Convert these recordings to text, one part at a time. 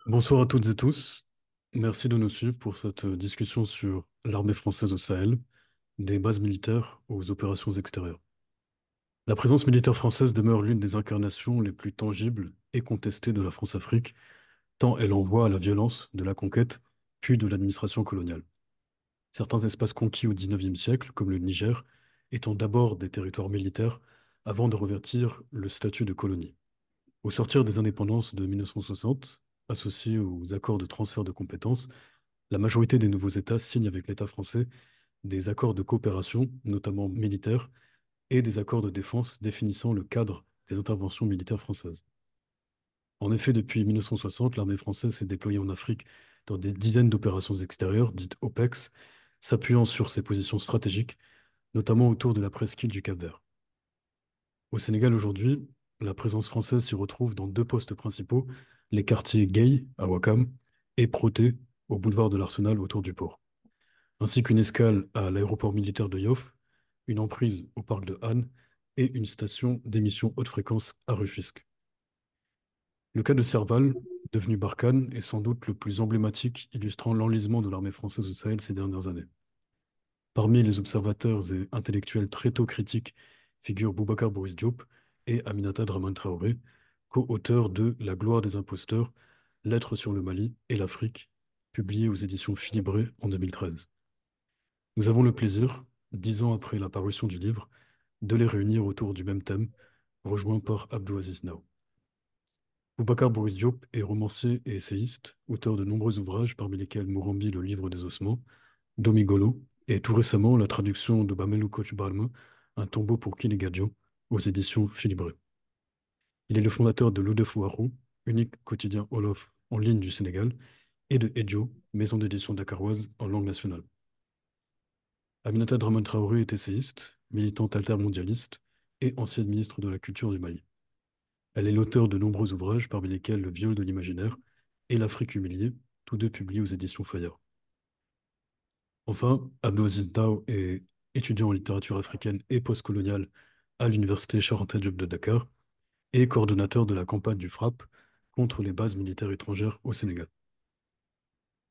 Bonsoir à toutes et tous. Merci de nous suivre pour cette discussion sur l'armée française au Sahel, des bases militaires aux opérations extérieures. La présence militaire française demeure l'une des incarnations les plus tangibles et contestées de la France-Afrique, tant elle envoie à la violence de la conquête, puis de l'administration coloniale. Certains espaces conquis au XIXe siècle, comme le Niger, étant d'abord des territoires militaires avant de revêtir le statut de colonie. Au sortir des indépendances de 1960, associés aux accords de transfert de compétences, la majorité des nouveaux États signent avec l'État français des accords de coopération, notamment militaires, et des accords de défense définissant le cadre des interventions militaires françaises. En effet, depuis 1960, l'armée française s'est déployée en Afrique dans des dizaines d'opérations extérieures, dites OPEX, s'appuyant sur ses positions stratégiques, notamment autour de la presqu'île du Cap-Vert. Au Sénégal aujourd'hui, la présence française s'y retrouve dans deux postes principaux, les quartiers Gay à Ouakam et Proté au boulevard de l'Arsenal autour du port, ainsi qu'une escale à l'aéroport militaire de Yoff, une emprise au parc de Han et une station d'émission haute fréquence à Rufisque. Le cas de Serval, devenu Barkhane, est sans doute le plus emblématique, illustrant l'enlisement de l'armée française au Sahel ces dernières années. Parmi les observateurs et intellectuels très tôt critiques figurent Boubacar Boris Diop et Aminata Dramane Traoré, co-auteurs de La gloire des imposteurs, Lettres sur le Mali et l'Afrique, publié aux éditions Philibré en 2013. Nous avons le plaisir, 10 ans après la parution du livre, de les réunir autour du même thème, rejoints par Abdou Aziz Now. Boubacar Boris Diop est romancier et essayiste, auteur de nombreux ouvrages parmi lesquels Mourambi, le livre des ossements, Domigolo, et tout récemment la traduction de Bamelo Koch Balma, Un tombeau pour Kiligadjo, aux éditions Philibré. Il est le fondateur de l'Odefouarou, unique quotidien Wolof en ligne du Sénégal, et de Edjo, maison d'édition dakaroise en langue nationale. Aminata Dramane Traoré est essayiste, militante altermondialiste et ancienne ministre de la Culture du Mali. Elle est l'auteure de nombreux ouvrages, parmi lesquels Le viol de l'imaginaire et L'Afrique humiliée, tous deux publiés aux éditions Fayard. Enfin, Abdou Aziz Ndao est étudiant en littérature africaine et postcoloniale à l'Université Cheikh Anta Diop de Dakar et coordonnateur de la campagne du FRAPP contre les bases militaires étrangères au Sénégal.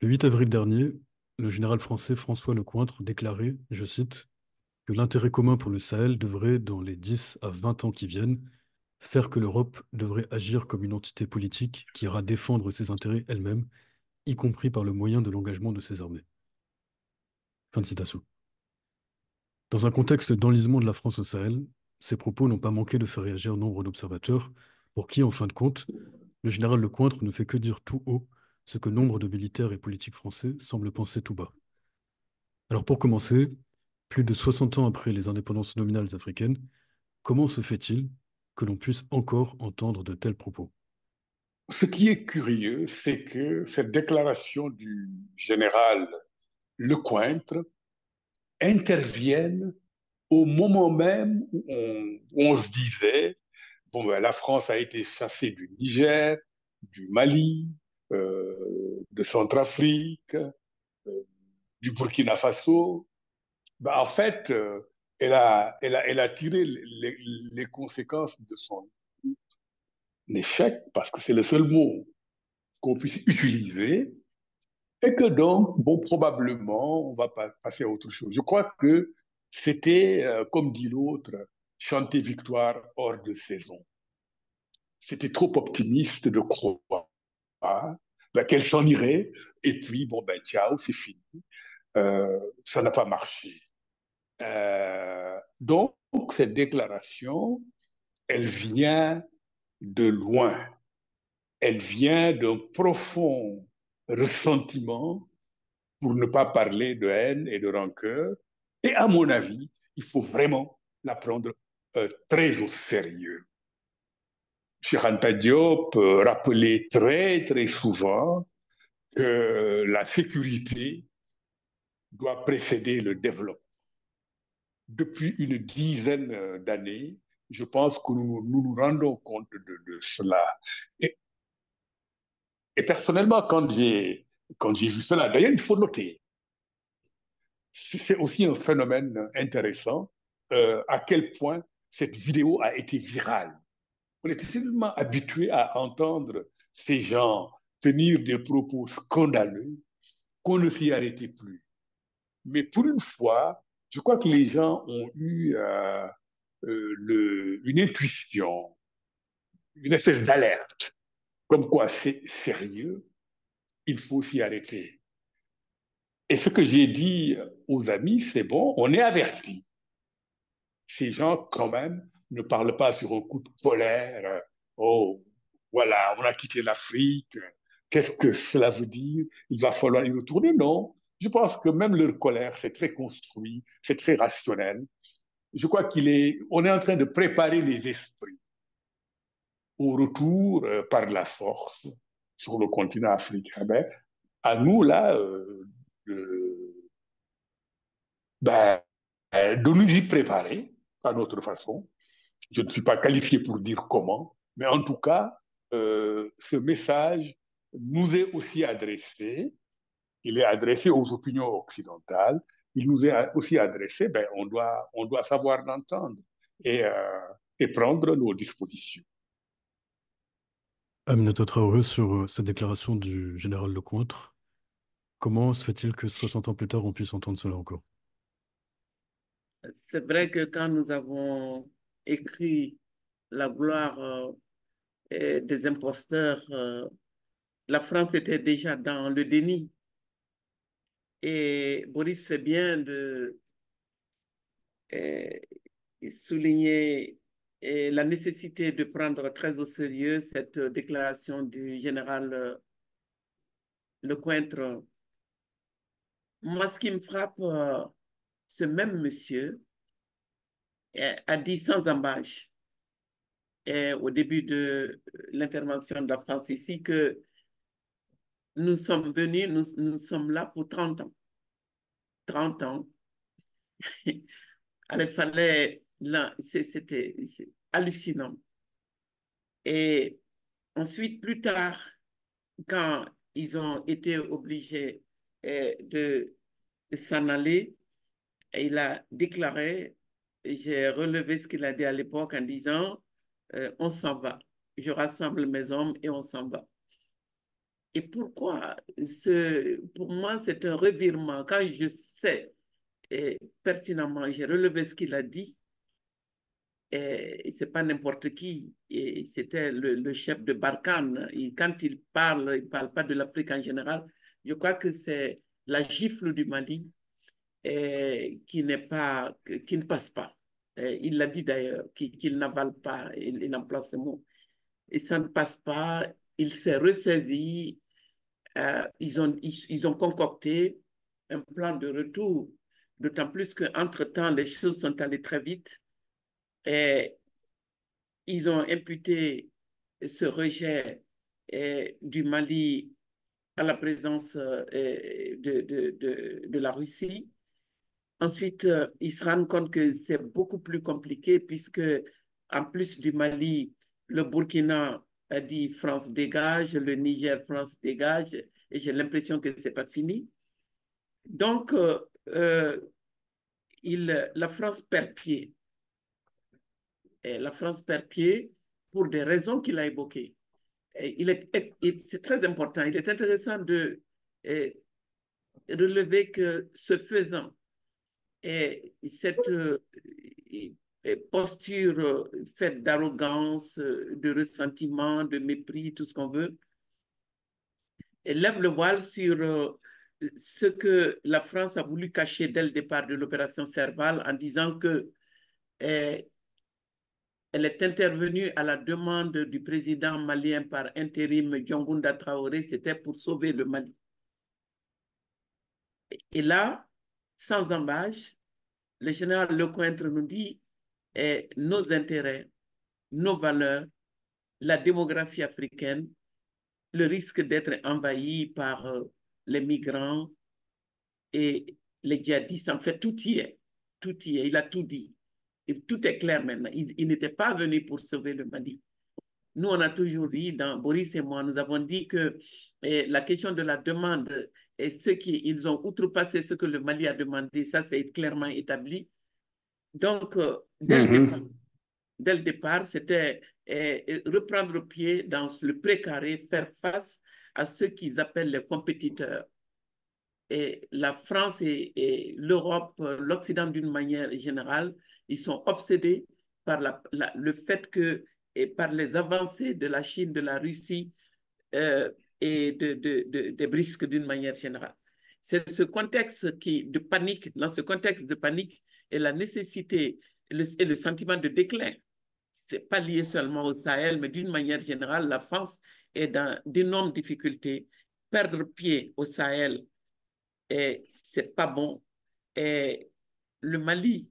Le 8 avril dernier, le général français François Lecointre déclarait, je cite, que l'intérêt commun pour le Sahel devrait, dans les 10 à 20 ans qui viennent, faire que l'Europe devrait agir comme une entité politique qui ira défendre ses intérêts elle-même, y compris par le moyen de l'engagement de ses armées. Fin de citation. Dans un contexte d'enlisement de la France au Sahel, ces propos n'ont pas manqué de faire réagir nombre d'observateurs, pour qui, en fin de compte, le général Lecointre ne fait que dire tout haut ce que nombre de militaires et politiques français semblent penser tout bas. Alors pour commencer, plus de 60 ans après les indépendances nominales africaines, comment se fait-il que l'on puisse encore entendre de tels propos? Ce qui est curieux, c'est que cette déclaration du général Lecointre intervienne au moment même où on se disait, bon, ben, la France a été chassée du Niger, du Mali, de Centrafrique, du Burkina Faso. Ben, en fait, elle a tiré les conséquences de son échec, parce que c'est le seul mot qu'on puisse utiliser. Et que donc, bon, probablement, on va passer à autre chose. Je crois que c'était, comme dit l'autre, chanter victoire hors de saison. C'était trop optimiste de croire ben, qu'elle s'en irait, et puis, bon, ben, ciao, c'est fini. Ça n'a pas marché. Donc, cette déclaration, elle vient de loin. Elle vient d'un profond ressentiment, pour ne pas parler de haine et de rancœur. Et à mon avis, il faut vraiment la prendre très au sérieux. Cheikh Anta Diop rappelait très, très souvent que la sécurité doit précéder le développement. Depuis une dizaine d'années, je pense que nous rendons compte de cela. Et, et personnellement, quand j'ai vu cela, d'ailleurs, il faut noter, c'est aussi un phénomène intéressant, à quel point cette vidéo a été virale. On était tellement habitué à entendre ces gens tenir des propos scandaleux, qu'on ne s'y arrêtait plus. Mais pour une fois, je crois que les gens ont eu une intuition, une espèce d'alerte, comme quoi c'est sérieux, il faut s'y arrêter. Et ce que j'ai dit aux amis, c'est bon, on est avertis. Ces gens, quand même, ne parlent pas sur un coup de colère. Oh, voilà, on a quitté l'Afrique. Qu'est-ce que cela veut dire? Il va falloir y retourner? Non. Je pense que même leur colère, c'est très construit, c'est très rationnel. Je crois on est en train de préparer les esprits au retour par la force sur le continent africain. Ben, à nous, là, de, ben, de nous y préparer à notre façon. Je ne suis pas qualifié pour dire comment, mais en tout cas, ce message nous est aussi adressé. Il est adressé aux opinions occidentales. Il nous est aussi adressé. Ben, on doit savoir l'entendre et, euh, et prendre nos dispositions. Aminata Traoré, sur cette déclaration du général Lecointre, comment se fait-il que 60 ans plus tard, on puisse entendre cela encore? C'est vrai que quand nous avons écrit La gloire des imposteurs, la France était déjà dans le déni. Et Boris fait bien de euh, souligner la nécessité de prendre très au sérieux cette déclaration du général Lecointre. Moi, ce qui me frappe, ce même monsieur a dit sans embâche au début de l'intervention de la France ici que nous sommes venus, nous sommes là pour 30 ans. 30 ans. Alors, il fallait, là, c'était hallucinant. Et ensuite, plus tard, quand ils ont été obligés de s'en aller, il a déclaré, j'ai relevé ce qu'il a dit à l'époque en disant, on s'en va. Je rassemble mes hommes et on s'en va. Et pourquoi? Pour moi, c'est un revirement. Quand je sais pertinemment, j'ai relevé ce qu'il a dit, et c'est pas n'importe qui. Et c'était le chef de Barkhane. Et quand il parle pas de l'Afrique en général. Je crois que c'est la gifle du Mali qui n'est pas, qui ne passe pas. Il l'a dit d'ailleurs, qu'il n'avale pas, il emploie ce mot. Et ça ne passe pas. Il s'est ressaisi. Ils ont concocté un plan de retour, d'autant plus qu'entre-temps, les choses sont allées très vite. Et ils ont imputé ce rejet du Mali à la présence de la Russie. Ensuite, ils se rendent compte que c'est beaucoup plus compliqué puisque, en plus du Mali, le Burkina a dit France dégage, le Niger France dégage, et j'ai l'impression que c'est pas fini. Donc, la France perd pied. Et la France perd pied pour des raisons qu'il a évoquées. C'est très important. Il est intéressant de relever que ce faisant, et cette posture faite d'arrogance, de ressentiment, de mépris, tout ce qu'on veut, et lève le voile sur ce que la France a voulu cacher dès le départ de l'opération Serval en disant que elle est intervenue à la demande du président malien par intérim Diongounda Traoré, c'était pour sauver le Mali. Et là, sans embâche, le général Lecointre nous dit nos intérêts, nos valeurs, la démographie africaine, le risque d'être envahi par les migrants et les djihadistes. En fait, tout y est. Tout y est. Il a tout dit. Et tout est clair maintenant. Il n'était pas venu pour sauver le Mali. Nous, on a toujours dit, Boris et moi, nous avons dit que la question de la demande et ils ont outrepassé ce que le Mali a demandé, ça c'est clairement établi. Donc, Mhm. dès le départ, c'était reprendre pied dans le précaré, faire face à ceux qu'ils appellent les compétiteurs. Et la France et l'Europe, l'Occident d'une manière générale, ils sont obsédés par le fait que, et par les avancées de la Chine, de la Russie euh, et des BRICS d'une manière générale. C'est ce contexte de panique, dans ce contexte de panique et la nécessité et le sentiment de déclin. Ce n'est pas lié seulement au Sahel, mais d'une manière générale, la France est dans d'énormes difficultés. Perdre pied au Sahel, c'est pas bon. Et le Mali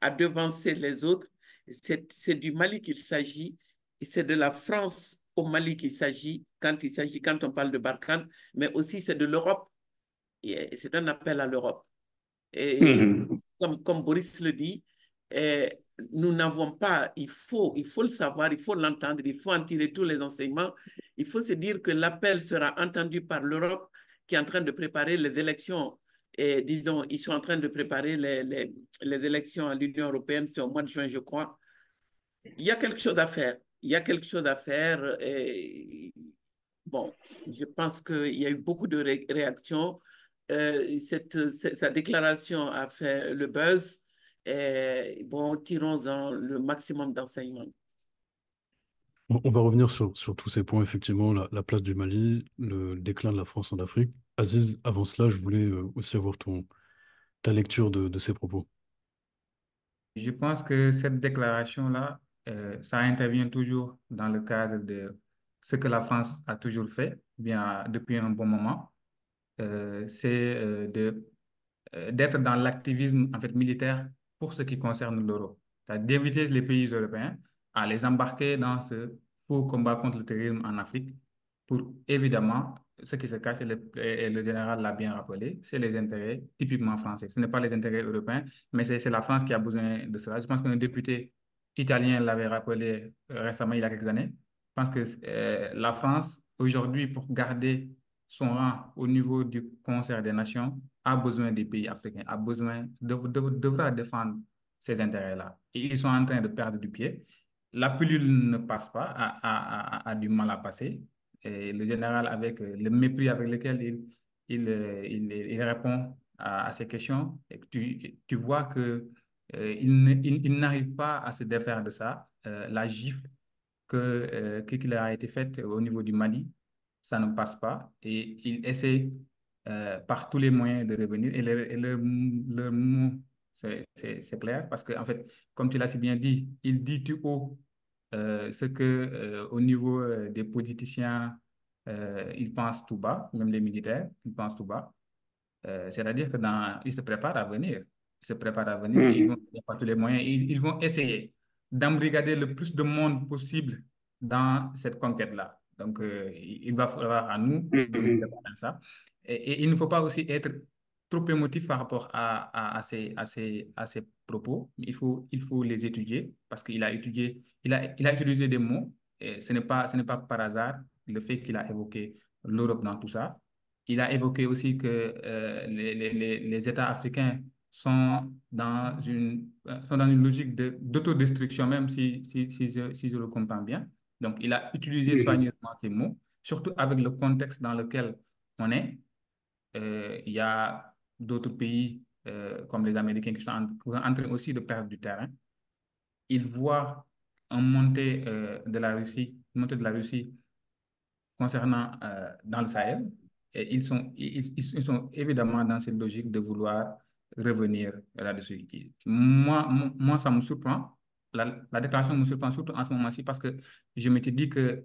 a devancé les autres. C'est du Mali qu'il s'agit. C'est de la France au Mali qu'il s'agit quand on parle de Barkhane, mais aussi c'est de l'Europe. C'est un appel à l'Europe. Et Mhm. comme Boris le dit, eh, nous n'avons pas, il faut le savoir, il faut l'entendre, il faut en tirer tous les enseignements. Il faut se dire que l'appel sera entendu par l'Europe qui est en train de préparer les élections. Et disons, ils sont en train de préparer les élections à l'Union européenne, c'est au mois de juin, je crois. Il y a quelque chose à faire. Il y a quelque chose à faire. Et bon, je pense qu'il y a eu beaucoup de réactions. Sa déclaration a fait le buzz. Et bon, tirons-en le maximum d'enseignements. On va revenir sur tous ces points, effectivement, la place du Mali, le déclin de la France en Afrique. Aziz, avant cela, je voulais aussi avoir ta lecture de ces propos. Je pense que cette déclaration-là, ça intervient toujours dans le cadre de ce que la France a toujours fait, bien depuis un bon moment, c'est d'être dans l'activisme en fait militaire pour ce qui concerne l'euro, c'est-à-dire d'inviter les pays européens à les embarquer dans ce faux combat contre le terrorisme en Afrique, pour évidemment ce qui se cache, et le général l'a bien rappelé, c'est les intérêts typiquement français. Ce n'est pas les intérêts européens, mais c'est la France qui a besoin de cela. Je pense qu'un député italien l'avait rappelé récemment, il y a quelques années. Je pense que la France, aujourd'hui, pour garder son rang au niveau du concert des nations, a besoin des pays africains, devra défendre ces intérêts-là. Et ils sont en train de perdre du pied. La pilule ne passe pas, a du mal à passer. Et le général, avec le mépris avec lequel il répond à ces questions, et que tu vois que, il n'arrive pas à se défaire de ça. La gifle qu'il a été faite au niveau du Mali, ça ne passe pas. Et il essaie par tous les moyens de revenir. Et le mot, c'est clair, parce qu'en fait, comme tu l'as si bien dit, il dit tout haut ce que au niveau des politiciens, ils pensent tout bas, même les militaires, ils pensent tout bas. C'est-à-dire que ils se préparent à venir. Ils se préparent à venir et ils vont Mhm. faire par tous les moyens. Ils vont essayer d'embrigader le plus de monde possible dans cette conquête-là. Donc, il va falloir à nous de nous Mhm. préparer à ça. Et il ne faut pas aussi être trop émotif par rapport à ces propos. Il faut les étudier parce qu'il a étudié, il a utilisé des mots. Et ce n'est pas par hasard le fait qu'il a évoqué l'Europe dans tout ça. Il a évoqué aussi que les États africains sont dans une logique d'autodestruction, même si je le comprends bien. Donc, il a utilisé Mhm. soigneusement ces mots, surtout avec le contexte dans lequel on est. Il y a d'autres pays comme les Américains qui sont en train aussi de perdre du terrain. Ils voient une montée de la Russie concernant dans le Sahel. Et ils sont évidemment dans cette logique de vouloir revenir là-dessus. Moi, ça me surprend. La déclaration me surprend surtout en ce moment-ci parce que je m'étais dit que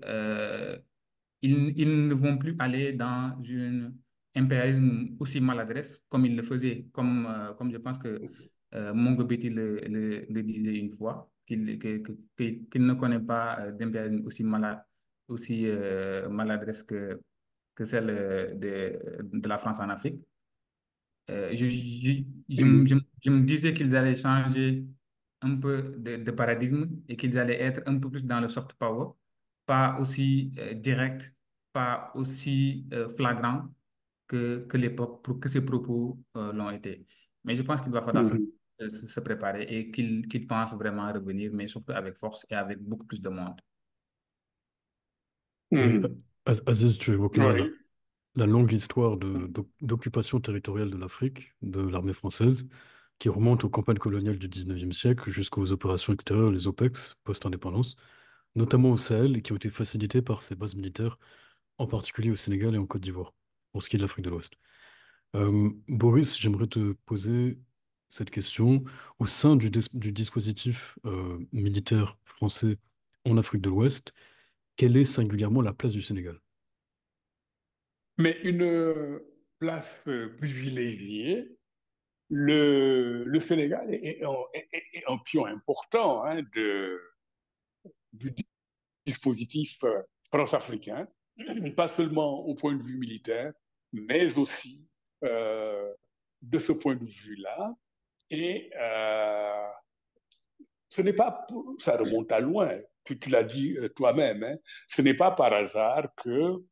ils ne vont plus aller dans un impérialisme aussi maladresse comme ils le faisaient, comme je pense que Mongo Betty le disait une fois, qu'il ne connaît pas d'impérialisme aussi maladresse que celle de la France en Afrique. Mhm. Je me disais qu'ils allaient changer un peu de paradigme et qu'ils allaient être un peu plus dans le soft power, pas aussi direct, pas aussi flagrant que ces propos l'ont été. Mais je pense qu'il va falloir Mhm. se préparer et qu'ils pensent vraiment revenir, mais surtout avec force et avec beaucoup plus de monde. Mais Mhm. Aziz, tu évoques là Oui. la longue histoire d'occupation territoriale de l'Afrique, de l'armée française, qui remonte aux campagnes coloniales du 19e siècle jusqu'aux opérations extérieures, les OPEX, post-indépendance, notamment au Sahel, et qui ont été facilitées par ces bases militaires, en particulier au Sénégal et en Côte d'Ivoire, pour ce qui est de l'Afrique de l'Ouest. Boris, j'aimerais te poser cette question. Au sein du dispositif militaire français en Afrique de l'Ouest, quelle est singulièrement la place du Sénégal? Mais une place privilégiée, le Sénégal est un pion important hein, du dispositif france-africain, pas seulement au point de vue militaire, mais aussi euh, de ce point de vue-là. Et ce n'est pas, ça remonte à loin, tu l'as dit toi-même, hein, ce n'est pas par hasard que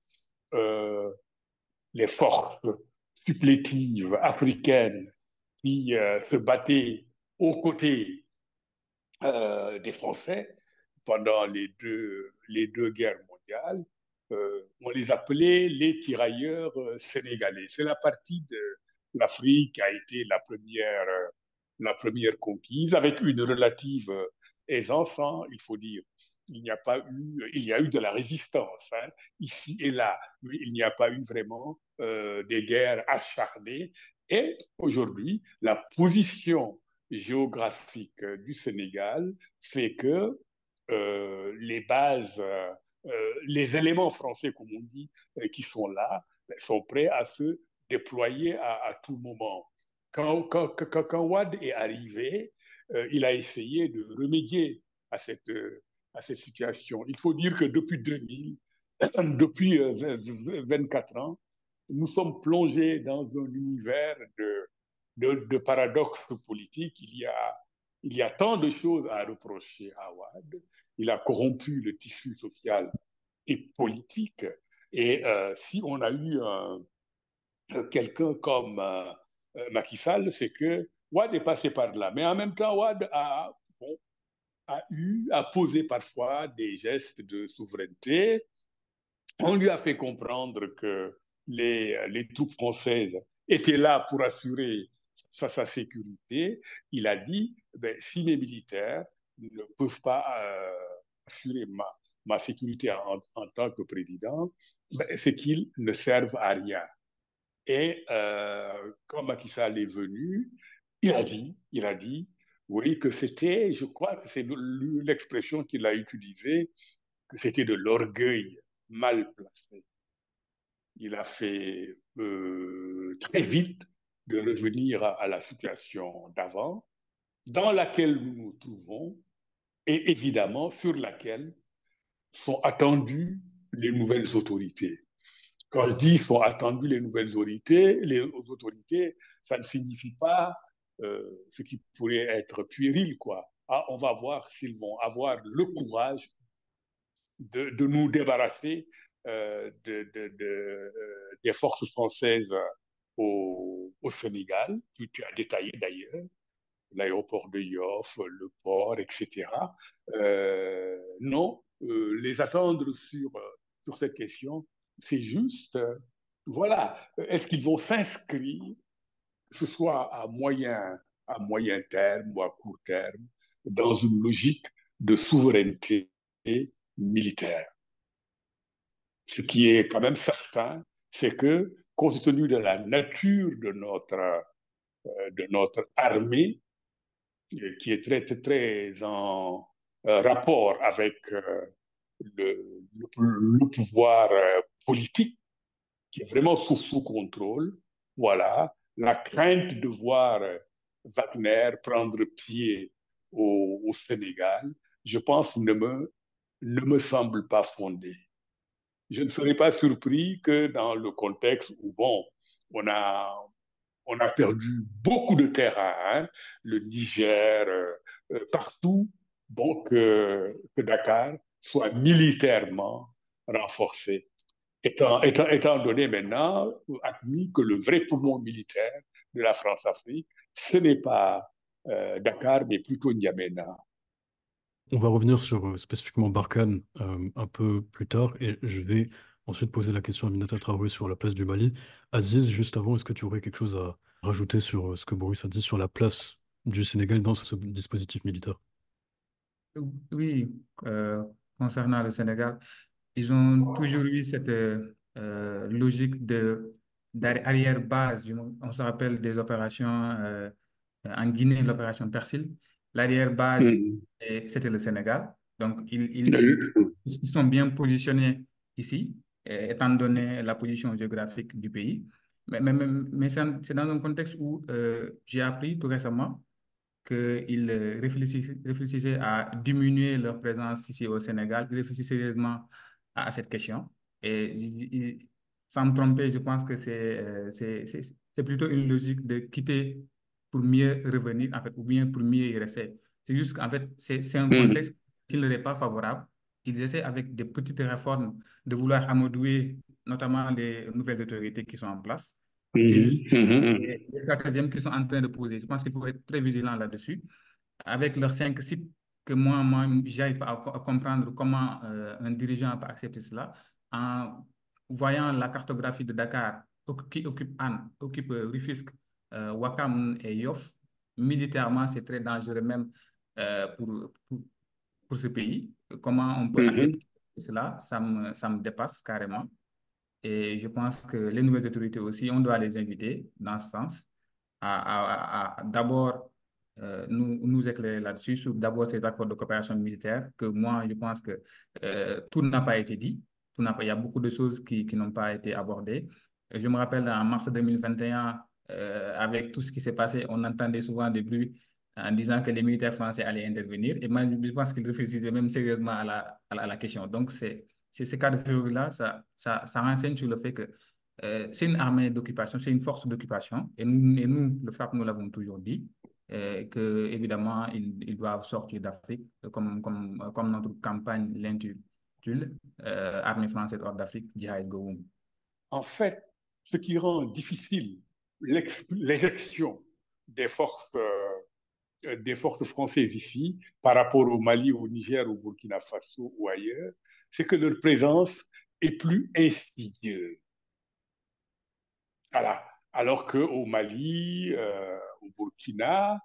euh, les forces supplétives africaines qui se battaient aux côtés des Français pendant les deux guerres mondiales. On les appelait les tirailleurs sénégalais. C'est la partie de l'Afrique qui a été la première conquise avec une relative aisance, hein, il faut dire. Il y a eu de la résistance hein, ici et là, mais il n'y a pas eu vraiment des guerres acharnées. Et aujourd'hui, la position géographique du Sénégal fait que les bases, les éléments français, comme on dit, qui sont là, sont prêts à se déployer à tout moment. Quand Wad est arrivé, il a essayé de remédier à à cette situation. Il faut dire que depuis 2000, depuis 24 ans, nous sommes plongés dans un univers de paradoxes politiques. Il y a tant de choses à reprocher à Ouad. Il a corrompu le tissu social et politique. Et si on a eu quelqu'un comme Macky Sall, c'est que Ouad est passé par là. Mais en même temps, Ouad bon, a posé parfois des gestes de souveraineté. On lui a fait comprendre que les troupes françaises étaient là pour assurer sa sécurité. Il a dit, ben, si mes militaires ne peuvent pas assurer ma sécurité en tant que président, ben, c'est qu'ils ne servent à rien. Et quand Macky Sall est venu, il a dit, oui, que c'était, je crois que c'est l'expression qu'il a utilisée, que c'était de l'orgueil mal placé. Il a fait très vite de revenir à la situation d'avant, dans laquelle nous nous trouvons, et évidemment sur laquelle sont attendues les nouvelles autorités. Quand je dis sont attendues les autorités, ça ne signifie pas ce qui pourrait être puéril, quoi. Ah, on va voir s'ils vont avoir le courage de nous débarrasser des forces françaises au Sénégal. Tu as détaillé d'ailleurs l'aéroport de Yoff, le port, etc. Non, les attendre sur cette question, c'est juste, voilà, est-ce qu'ils vont s'inscrire, que ce soit à moyen terme ou à court terme, dans une logique de souveraineté militaire. Ce qui est quand même certain, c'est que, compte tenu de la nature de notre armée, qui est très en rapport avec le pouvoir politique, qui est vraiment sous contrôle, voilà, la crainte de voir Wagner prendre pied au Sénégal, je pense, ne me semble pas fondée. Je ne serais pas surpris que dans le contexte où, bon, on a, on a perdu beaucoup de terrain, hein, le Niger, partout, bon, que Dakar soit militairement renforcé. Étant donné maintenant, admis que le vrai poumon militaire de la France-Afrique, ce n'est pas Dakar, mais plutôt N'Djamena. On va revenir sur spécifiquement Barkhane un peu plus tard et je vais ensuite poser la question à Aminata Traoré sur la place du Mali. Aziz, juste avant, est-ce que tu aurais quelque chose à rajouter sur ce que Boris a dit sur la place du Sénégal dans ce dispositif militaire? Oui, concernant le Sénégal, ils ont toujours eu cette logique d'arrière-base. On se rappelle des opérations en Guinée, l'opération Persil. L'arrière-base, Mhm. c'était le Sénégal. Donc, Oui. ils sont bien positionnés ici, étant donné la position géographique du pays. Mais c'est dans un contexte où j'ai appris tout récemment qu'ils réfléchissaient à diminuer leur présence ici au Sénégal. Ils réfléchissent sérieusement à cette question. Et sans me tromper, je pense que c'est plutôt une logique de quitter pour mieux revenir, en fait, ou bien pour mieux y rester. C'est juste qu'en fait, c'est un Mhm. contexte qui ne leur est pas favorable. Ils essaient avec des petites réformes de vouloir amadouer notamment les nouvelles autorités qui sont en place. C'est juste Mhm. Mhm. les stratagèmes qu'ils sont en train de poser. Je pense qu'il faut être très vigilant là-dessus. Avec leurs 5 sites, que moi j'arrive pas à comprendre comment un dirigeant peut accepter cela. En voyant la cartographie de Dakar, qui occupe Anne, occupe Rufisque, Ouakam et Yoff, militairement, c'est très dangereux même pour ce pays. Comment on peut Mhm. accepter cela, ça me dépasse carrément. Et je pense que les nouvelles autorités aussi, on doit les inviter dans ce sens à d'abord nous éclairer là-dessus, sur d'abord ces accords de coopération militaire, que moi, je pense que tout n'a pas été dit. Il y a beaucoup de choses qui n'ont pas été abordées. Et je me rappelle en mars 2021, avec tout ce qui s'est passé, on entendait souvent des bruits en disant que les militaires français allaient intervenir. Et moi, je pense qu'ils réfléchissaient même sérieusement à la question. Donc, ces cas de figure-là, ça renseigne sur le fait que c'est une armée d'occupation, c'est une force d'occupation. Et nous, le FRAPP, nous l'avons toujours dit, que évidemment, ils doivent sortir d'Afrique, comme notre campagne l'intitule, Armée française hors d'Afrique, Jihad Go Home. En fait, ce qui rend difficile l'éjection des des forces françaises ici par rapport au Mali, au Niger, au Burkina Faso ou ailleurs, c'est que leur présence est plus insidieuse. Voilà. Alors qu'au Mali, au Burkina,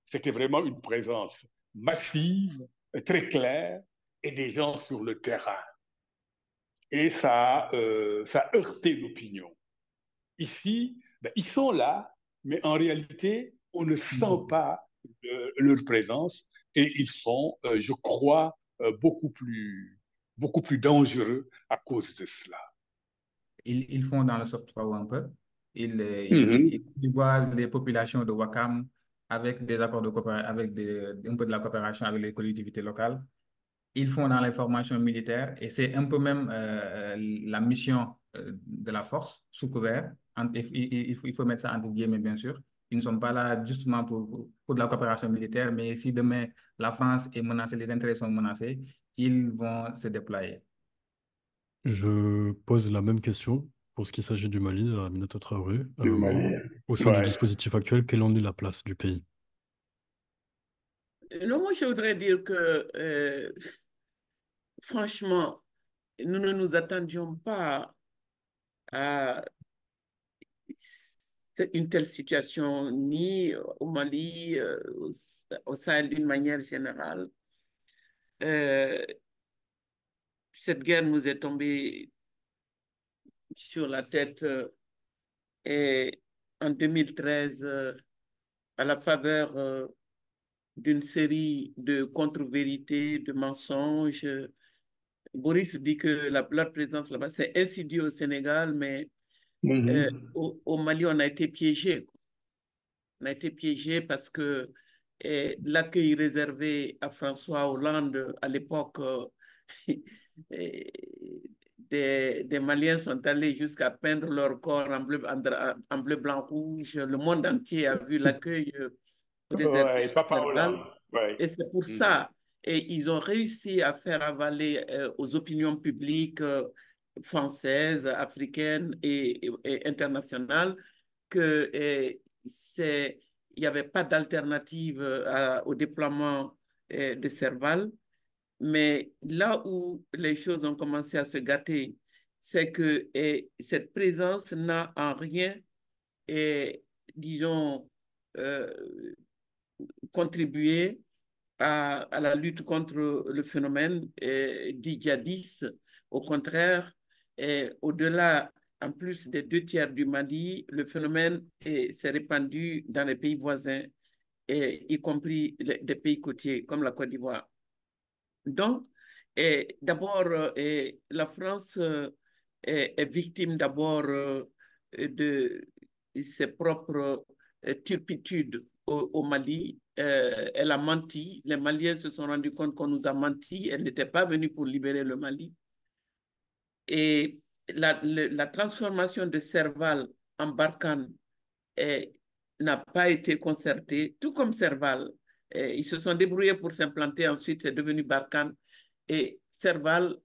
c'était vraiment une présence massive, très claire, et des gens sur le terrain. Et ça a heurté l'opinion. Ici, ben, ils sont là, mais en réalité, on ne sent pas leur présence et ils sont, je crois, beaucoup plus dangereux à cause de cela. Ils font dans le soft power un peu. Ils Mhm. boisent les populations de Wakam avec des accords de coopération, avec un peu de la coopération avec les collectivités locales. Ils font dans les formations militaires et c'est un peu même la mission de la force sous couvert. Il faut mettre ça entre guillemets, bien sûr. Ils ne sont pas là justement pour de la coopération militaire, mais si demain la France est menacée, les intérêts sont menacés, ils vont se déployer. Je pose la même question pour ce qui s'agit du Mali à Aminata Traoré. Du Mali. Au sein du Ouais. dispositif actuel, quelle en est la place du pays? Non, moi, je voudrais dire que, franchement, nous ne nous attendions pas à une telle situation, ni au Mali, au Sahel d'une manière générale. Euh, cette guerre nous est tombée sur la tête et en 2013, à la faveur d'une série de contre-vérités, de mensonges. Boris dit que leur présence là-bas, c'est insidieux au Sénégal, mais Mhm. au Mali, on a été piégé. On a été piégé parce que l'accueil réservé à François Hollande à l'époque, des Maliens sont allés jusqu'à peindre leur corps en bleu, blanc, rouge. Le monde entier a vu l'accueil réservé Ouais, à Papa Serval. Hollande. Ouais. Et c'est pour Mhm. ça, et ils ont réussi à faire avaler aux opinions publiques françaises, africaines et internationales que il n'y avait pas d'alternative au déploiement de Serval. Mais là où les choses ont commencé à se gâter, c'est que cette présence n'a en rien, disons, contribué à la lutte contre le phénomène dit djihadiste. Au contraire, au-delà, en plus des 2 tiers du Mali, le phénomène s'est répandu dans les pays voisins, y compris des pays côtiers comme la Côte d'Ivoire. Donc, d'abord, la France est victime d'abord de ses propres turpitudes au Mali. Elle a menti. Les Maliens se sont rendus compte qu'on nous a menti. Elle n'était pas venue pour libérer le Mali. Et la transformation de Serval en Barkhane n'a pas été concertée, tout comme Serval. Ils se sont débrouillés pour s'implanter, ensuite c'est devenu Barkhane. Et Serval,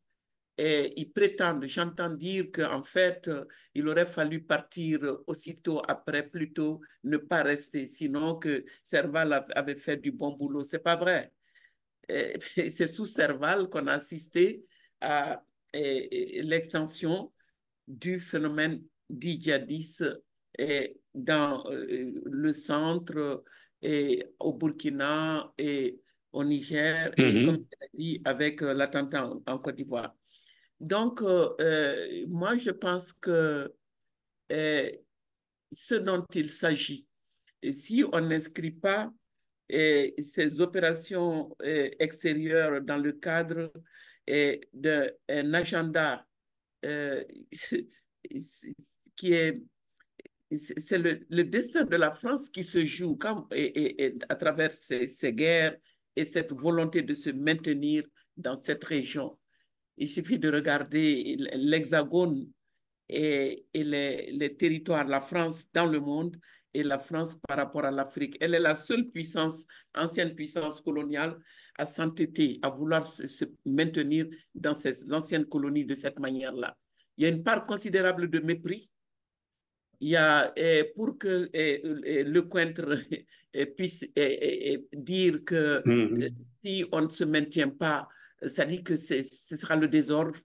ils prétendent, j'entends dire qu'en fait, il aurait fallu partir aussitôt après, plutôt ne pas rester, sinon que Serval avait fait du bon boulot. C'est pas vrai. C'est sous Serval qu'on a assisté à l'extension du phénomène djihadiste dans le centre, et au Burkina et au Niger, et comme je l'ai dit, avec l'attentat en Côte d'Ivoire. Donc, moi, je pense que ce dont il s'agit, et si on n'inscrit pas ces opérations extérieures dans le cadre d'un agenda qui est, c'est le destin de la France qui se joue à travers ces guerres et cette volonté de se maintenir dans cette région. Il suffit de regarder l'Hexagone et les territoires, la France dans le monde et la France par rapport à l'Afrique. Elle est la seule puissance, ancienne puissance coloniale, à s'entêter, à vouloir se maintenir dans ces anciennes colonies de cette manière-là. Il y a une part considérable de mépris. Il y a, pour que Lecointre puisse dire que si on ne se maintient pas, ça dit que ce sera le désordre.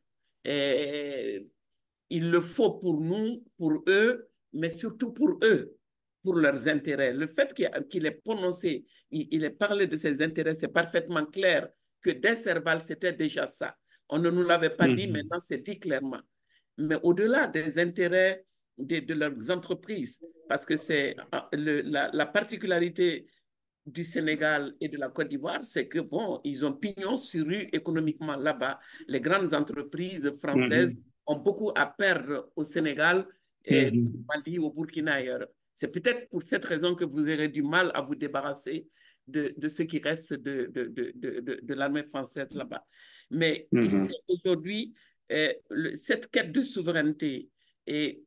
Il le faut pour nous, pour eux, mais surtout pour eux, pour leurs intérêts. Le fait qu'il ait prononcé, il ait parlé de ses intérêts, c'est parfaitement clair que dès Serval, c'était déjà ça. On ne nous l'avait pas dit, maintenant c'est dit clairement. Mais au-delà des intérêts de leurs entreprises, parce que c'est la particularité du Sénégal et de la Côte d'Ivoire, c'est que, bon, ils ont pignon sur rue économiquement là-bas. Les grandes entreprises françaises ont beaucoup à perdre au Sénégal, et au Mali, au Burkina ailleurs. C'est peut-être pour cette raison que vous aurez du mal à vous débarrasser de ce qui reste de l'armée française là-bas. Mais ici, aujourd'hui, cette quête de souveraineté et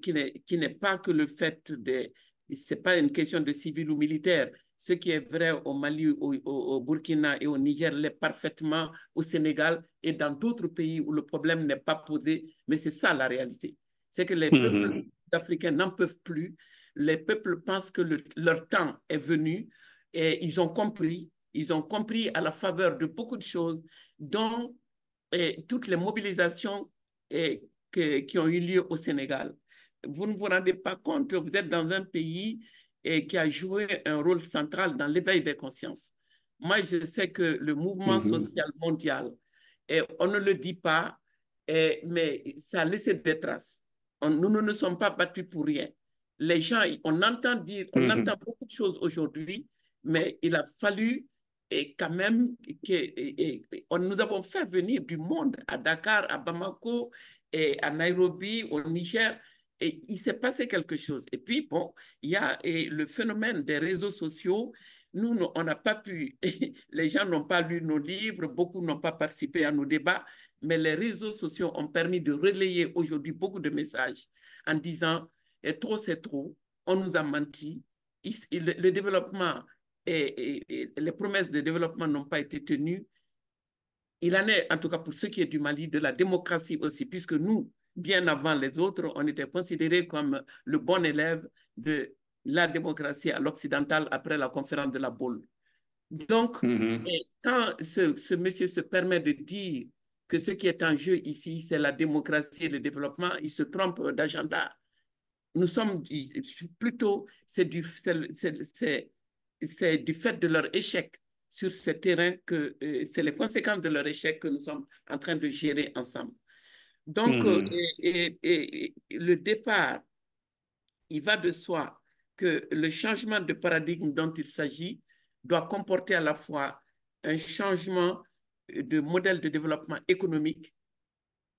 qui n'est pas que le fait de... Ce n'est pas une question de civil ou militaire. Ce qui est vrai au Mali, au Burkina et au Niger l'est parfaitement au Sénégal et dans d'autres pays où le problème n'est pas posé. Mais c'est ça la réalité. C'est que les peuples africains n'en peuvent plus. Les peuples pensent que leur temps est venu et ils ont compris à la faveur de beaucoup de choses, dont toutes les mobilisations qui ont eu lieu au Sénégal. Vous ne vous rendez pas compte, vous êtes dans un pays qui a joué un rôle central dans l'éveil des consciences. Moi, je sais que le mouvement social mondial, on ne le dit pas, mais ça a laissé des traces. Nous ne nous sommes pas battus pour rien. Les gens, on entend beaucoup de choses aujourd'hui, mais il a fallu quand même nous avons fait venir du monde à Dakar, à Bamako, et à Nairobi, au Niger, et il s'est passé quelque chose. Et puis, bon, il y a le phénomène des réseaux sociaux. Nous, on n'a pas pu, les gens n'ont pas lu nos livres, beaucoup n'ont pas participé à nos débats, mais les réseaux sociaux ont permis de relayer aujourd'hui beaucoup de messages en disant trop c'est trop, on nous a menti, le développement et les promesses de développement n'ont pas été tenues. Il en est, en tout cas pour ce qui est du Mali, de la démocratie aussi, puisque nous, bien avant les autres, on était considérés comme le bon élève de la démocratie à l'occidental après la conférence de la Baule. Donc, quand ce monsieur se permet de dire que ce qui est en jeu ici, c'est la démocratie et le développement, ils se trompent d'agenda. Nous sommes plutôt, c'est du fait de leur échec sur ce terrain que c'est les conséquences de leur échec que nous sommes en train de gérer ensemble. Donc, et le départ, il va de soi que le changement de paradigme dont il s'agit doit comporter à la fois un changement de modèle de développement économique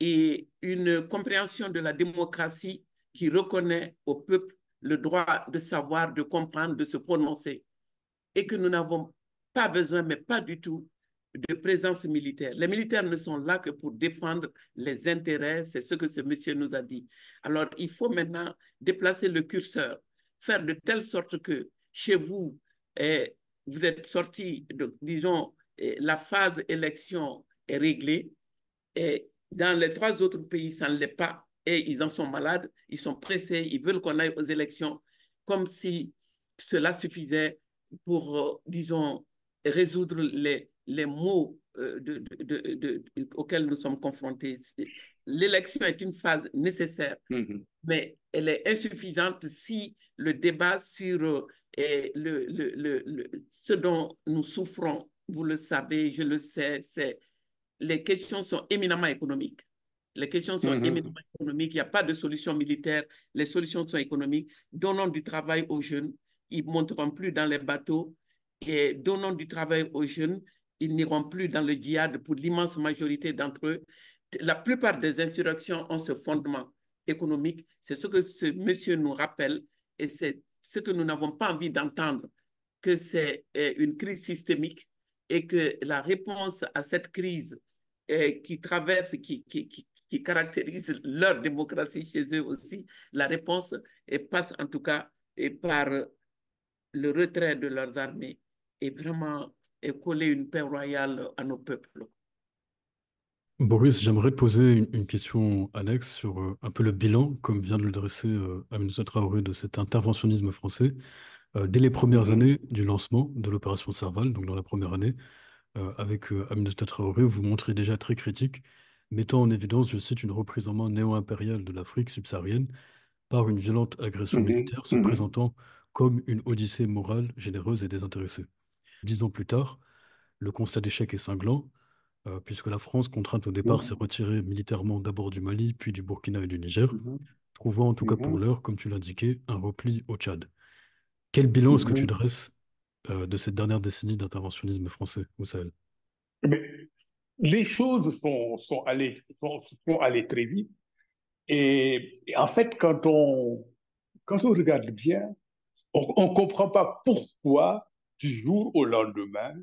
et une compréhension de la démocratie qui reconnaît au peuple le droit de savoir, de comprendre, de se prononcer. Et que nous n'avons pas besoin, mais pas du tout, de présence militaire. Les militaires ne sont là que pour défendre les intérêts, c'est ce que ce monsieur nous a dit. Alors, il faut maintenant déplacer le curseur, faire de telle sorte que chez vous, vous êtes sortis, disons, la phase élection est réglée, et dans les 3 autres pays, ça ne l'est pas, et ils en sont malades, ils sont pressés, ils veulent qu'on aille aux élections, comme si cela suffisait pour, disons, résoudre les maux auxquels nous sommes confrontés. L'élection est une phase nécessaire, mais elle est insuffisante si le débat sur ce dont nous souffrons, vous le savez, je le sais, c'est les questions sont éminemment économiques. Les questions sont éminemment économiques. Il n'y a pas de solution militaire. Les solutions sont économiques. Donnons du travail aux jeunes. Ils ne monteront plus dans les bateaux. Et donnons du travail aux jeunes. Ils n'iront plus dans le djihad pour l'immense majorité d'entre eux. La plupart des insurrections ont ce fondement économique. C'est ce que ce monsieur nous rappelle et c'est ce que nous n'avons pas envie d'entendre, que c'est une crise systémique et que la réponse à cette crise qui traverse, qui caractérise leur démocratie chez eux aussi, la réponse passe en tout cas par le retrait de leurs armées et vraiment coller une paix royale à nos peuples. Boris, j'aimerais te poser une question annexe sur un peu le bilan, comme vient de le dresser Aminata Traoré, de cet interventionnisme français. Dès les premières années du lancement de l'opération Serval, donc dans la première année, avec Aminata Traoré, vous montrez déjà très critique, mettant en évidence, je cite, une reprise en main néo-impériale de l'Afrique subsaharienne par une violente agression militaire se présentant comme une odyssée morale, généreuse et désintéressée. 10 ans plus tard, le constat d'échec est cinglant, puisque la France, contrainte au départ, s'est retirée militairement d'abord du Mali, puis du Burkina et du Niger, trouvant en tout cas pour l'heure, comme tu l'indiquais, un repli au Tchad. Quel bilan est-ce que tu dresses de cette dernière décennie d'interventionnisme français au Sahel? Mais les choses sont allées très vite. Et en fait, quand on regarde bien, on ne comprend pas pourquoi, du jour au lendemain,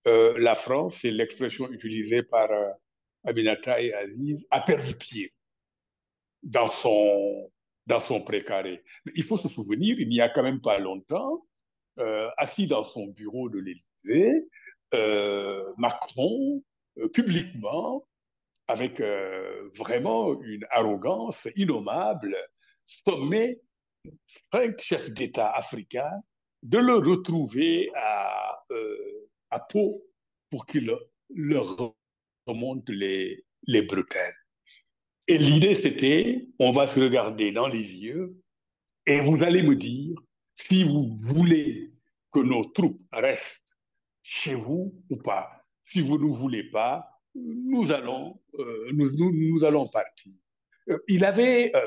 la France, c'est l'expression utilisée par Aminata et Aziz, a perdu pied dans dans son précaré. Mais il faut se souvenir, il n'y a quand même pas longtemps, assis dans son bureau de l'Élysée, Macron, publiquement, avec vraiment une arrogance innommable, sommait 5 chefs d'État africains de le retrouver à Pau pour qu'il leur remonte les bretelles. Et l'idée, c'était, on va se regarder dans les yeux et vous allez me dire si vous voulez que nos troupes restent chez vous ou pas. Si vous ne voulez pas, nous allons partir.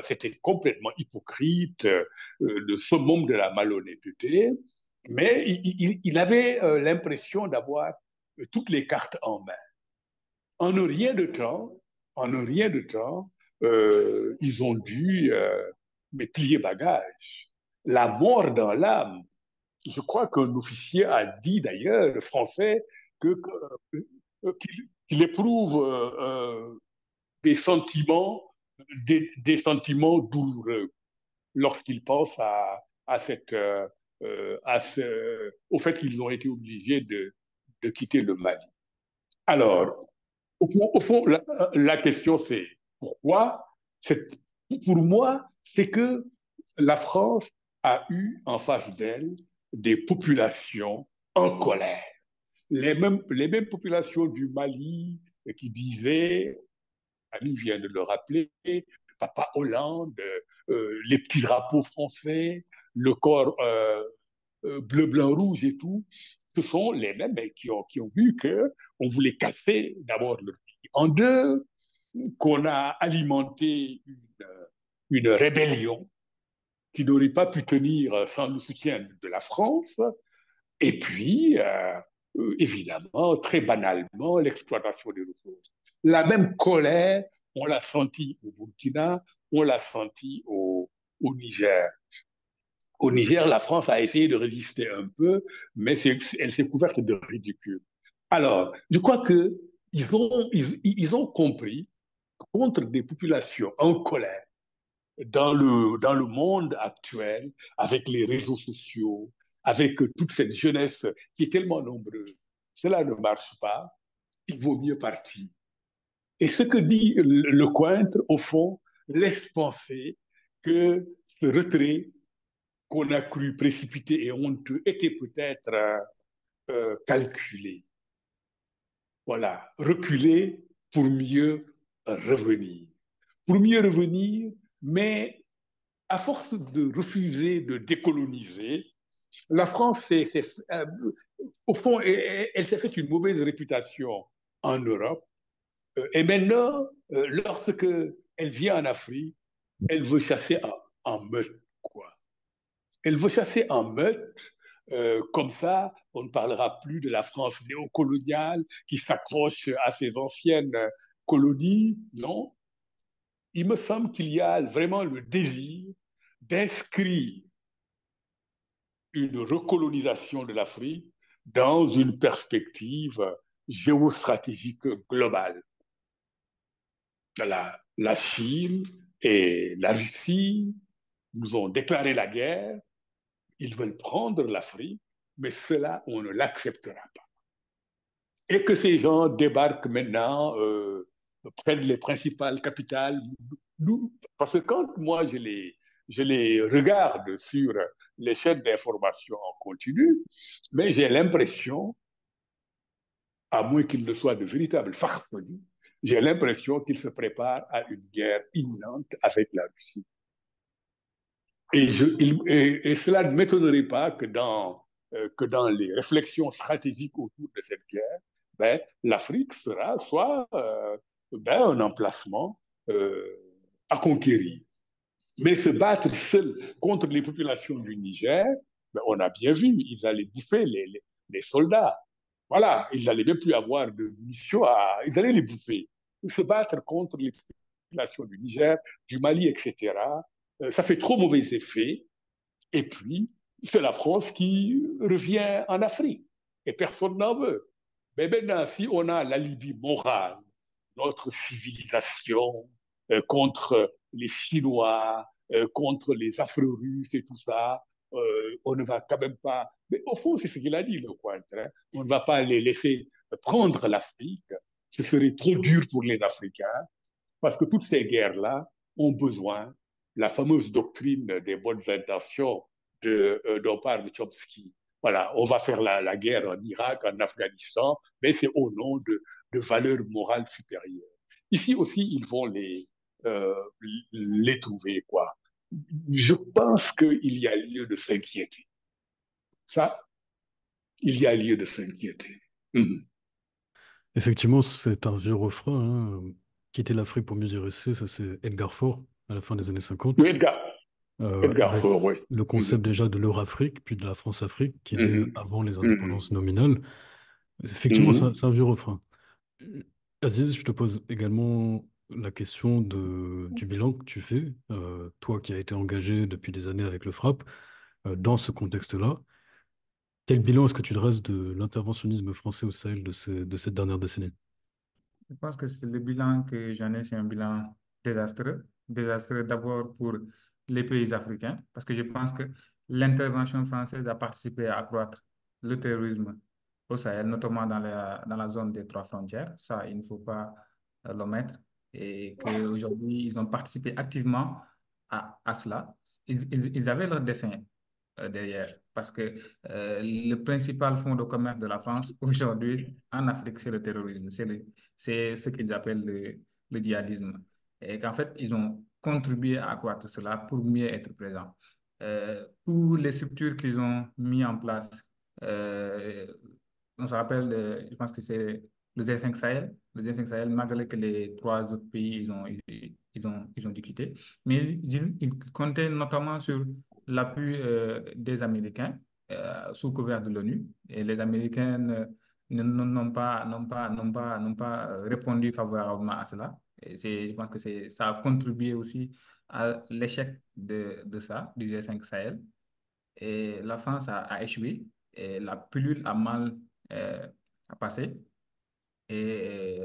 C'était complètement hypocrite, le summum de la malhonnêteté, mais il avait l'impression d'avoir toutes les cartes en main. En un rien de temps, en un rien de temps, ils ont dû plier bagage. La mort dans l'âme. Je crois qu'un officier a dit d'ailleurs, le français, qu'il éprouve des sentiments, des sentiments douloureux lorsqu'il pense au fait qu'ils ont été obligés de quitter le Mali. Alors, au fond la question c'est pourquoi? Pour moi, c'est que la France a eu en face d'elle des populations en colère. Les mêmes populations du Mali, qui disait, Ali vient de le rappeler, Papa Hollande, les petits drapeaux français, le corps bleu, blanc, rouge et tout, ce sont les mêmes qui ont vu qu'on voulait casser d'abord le pays en deux, qu'on a alimenté une rébellion qui n'aurait pas pu tenir sans le soutien de la France, et puis, évidemment, très banalement, l'exploitation des ressources. La même colère, on l'a senti au Burkina, on l'a senti au Niger. Au Niger, la France a essayé de résister un peu, mais elle s'est couverte de ridicule. Alors, je crois que ils ont compris contre des populations en colère dans le monde actuel, avec les réseaux sociaux, avec toute cette jeunesse qui est tellement nombreuse, cela ne marche pas, il vaut mieux partir. Et ce que dit le Cointre, au fond, laisse penser que ce retrait qu'on a cru précipité et honteux était peut-être calculé. Voilà, reculer pour mieux revenir. Pour mieux revenir, mais à force de refuser de décoloniser, la France, au fond, elle s'est fait une mauvaise réputation en Europe. Et maintenant, lorsque elle vient en Afrique, elle veut chasser en meute, quoi. Elle veut chasser en meute. Comme ça, on ne parlera plus de la France néocoloniale qui s'accroche à ses anciennes colonies. Non, il me semble qu'il y a vraiment le désir d'inscrire une recolonisation de l'Afrique dans une perspective géostratégique globale. La Chine et la Russie nous ont déclaré la guerre, ils veulent prendre l'Afrique, mais cela, on ne l'acceptera pas. Et que ces gens débarquent maintenant, prennent les principales capitales. Parce que quand moi je les regarde sur les chaînes d'information en continu, mais j'ai l'impression, à moins qu'ils ne soient de véritables farfelus, j'ai l'impression qu'ils se préparent à une guerre imminente avec la Russie. Et cela ne m'étonnerait pas que dans les réflexions stratégiques autour de cette guerre, ben, l'Afrique sera soit ben, un emplacement euh, à conquérir. Mais se battre seul contre les populations du Niger, ben, on a bien vu, ils allaient bouffer les soldats. Voilà, ils n'allaient même plus avoir de munitions, ils allaient les bouffer. Se battre contre les populations du Niger, du Mali, etc., ça fait trop mauvais effet. Et puis, c'est la France qui revient en Afrique. Et personne n'en veut. Mais maintenant, si on a l'alibi moral, notre civilisation, contre les Chinois, contre les Afro-Russes et tout ça, on ne va quand même pas. Mais au fond, c'est ce qu'il a dit, le Cointre. Hein. On ne va pas les laisser prendre l'Afrique. Ce serait trop dur pour les Africains, parce que toutes ces guerres-là ont besoin, la fameuse doctrine des bonnes intentions dont parle Chomsky. Voilà, on va faire la guerre en Irak, en Afghanistan, mais c'est au nom de valeurs morales supérieures. Ici aussi, ils vont euh, les trouver, quoi. Je pense qu'il y a lieu de s'inquiéter. Ça, il y a lieu de s'inquiéter. Mhm. Effectivement, c'est un vieux refrain, hein. Quitter l'Afrique pour mieux y rester, ça c'est Edgar Faure à la fin des années 50, Oui, Edgar avec Faure, oui. le concept Mhm. déjà de l'Eurafrique, puis de la France-Afrique, qui est né Mhm. avant les Mhm. indépendances nominales. Effectivement, Mhm. c'est un vieux refrain. Aziz, je te pose également la question du bilan que tu fais, toi qui as été engagé depuis des années avec le FRAPP, dans ce contexte-là. Quel bilan est-ce que tu dresses de l'interventionnisme français au Sahel de cette dernière décennie? Je pense que c'est le bilan que j'en ai, c'est un bilan désastreux. Désastreux d'abord pour les pays africains, parce que je pense que l'intervention française a participé à accroître le terrorisme au Sahel, notamment dans la zone des trois frontières. Ça, il ne faut pas l'omettre. Et qu'aujourd'hui, ils ont participé activement à cela. Ils avaient leur dessein derrière. parce que le principal fonds de commerce de la France aujourd'hui en Afrique, c'est le terrorisme, c'est ce qu'ils appellent le djihadisme. Et qu'en fait, ils ont contribué à accroître cela pour mieux être présents. Pour les structures qu'ils ont mis en place, euh, on se rappelle, je pense que c'est le G5 Sahel. Le G5 Sahel, malgré que les trois autres pays, ils ont dû quitter. Mais ils comptaient notamment sur l'appui des Américains sous couvert de l'ONU. Et les Américains n'ont pas répondu favorablement à cela. Et je pense que ça a contribué aussi à l'échec de ça, du G5 Sahel. Et la France a échoué. Et la pilule a mal euh, passé et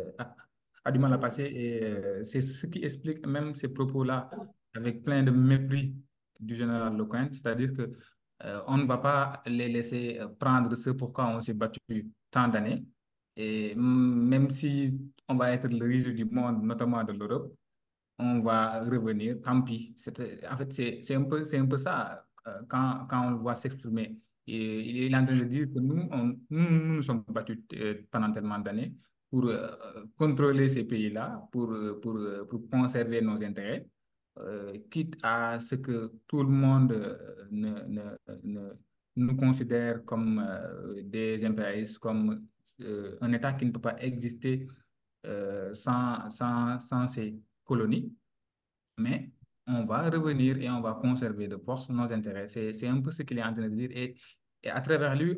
a du mal à passer. Et c'est ce qui explique même ces propos-là avec plein de mépris du général Lecointre, c'est-à-dire que on ne va pas les laisser prendre ce pourquoi on s'est battu tant d'années. Et même si on va être le riche du monde, notamment de l'Europe, on va revenir, tant pis. En fait, c'est un peu ça quand on le voit s'exprimer. Et il est en train de dire que nous nous sommes battus pendant tellement d'années pour contrôler ces pays-là, pour conserver nos intérêts, quitte à ce que tout le monde ne nous considère comme des impérialistes, comme un État qui ne peut pas exister sans ces colonies, mais on va revenir et on va conserver de force nos intérêts. C'est un peu ce qu'il est en train de dire. Et à travers lui,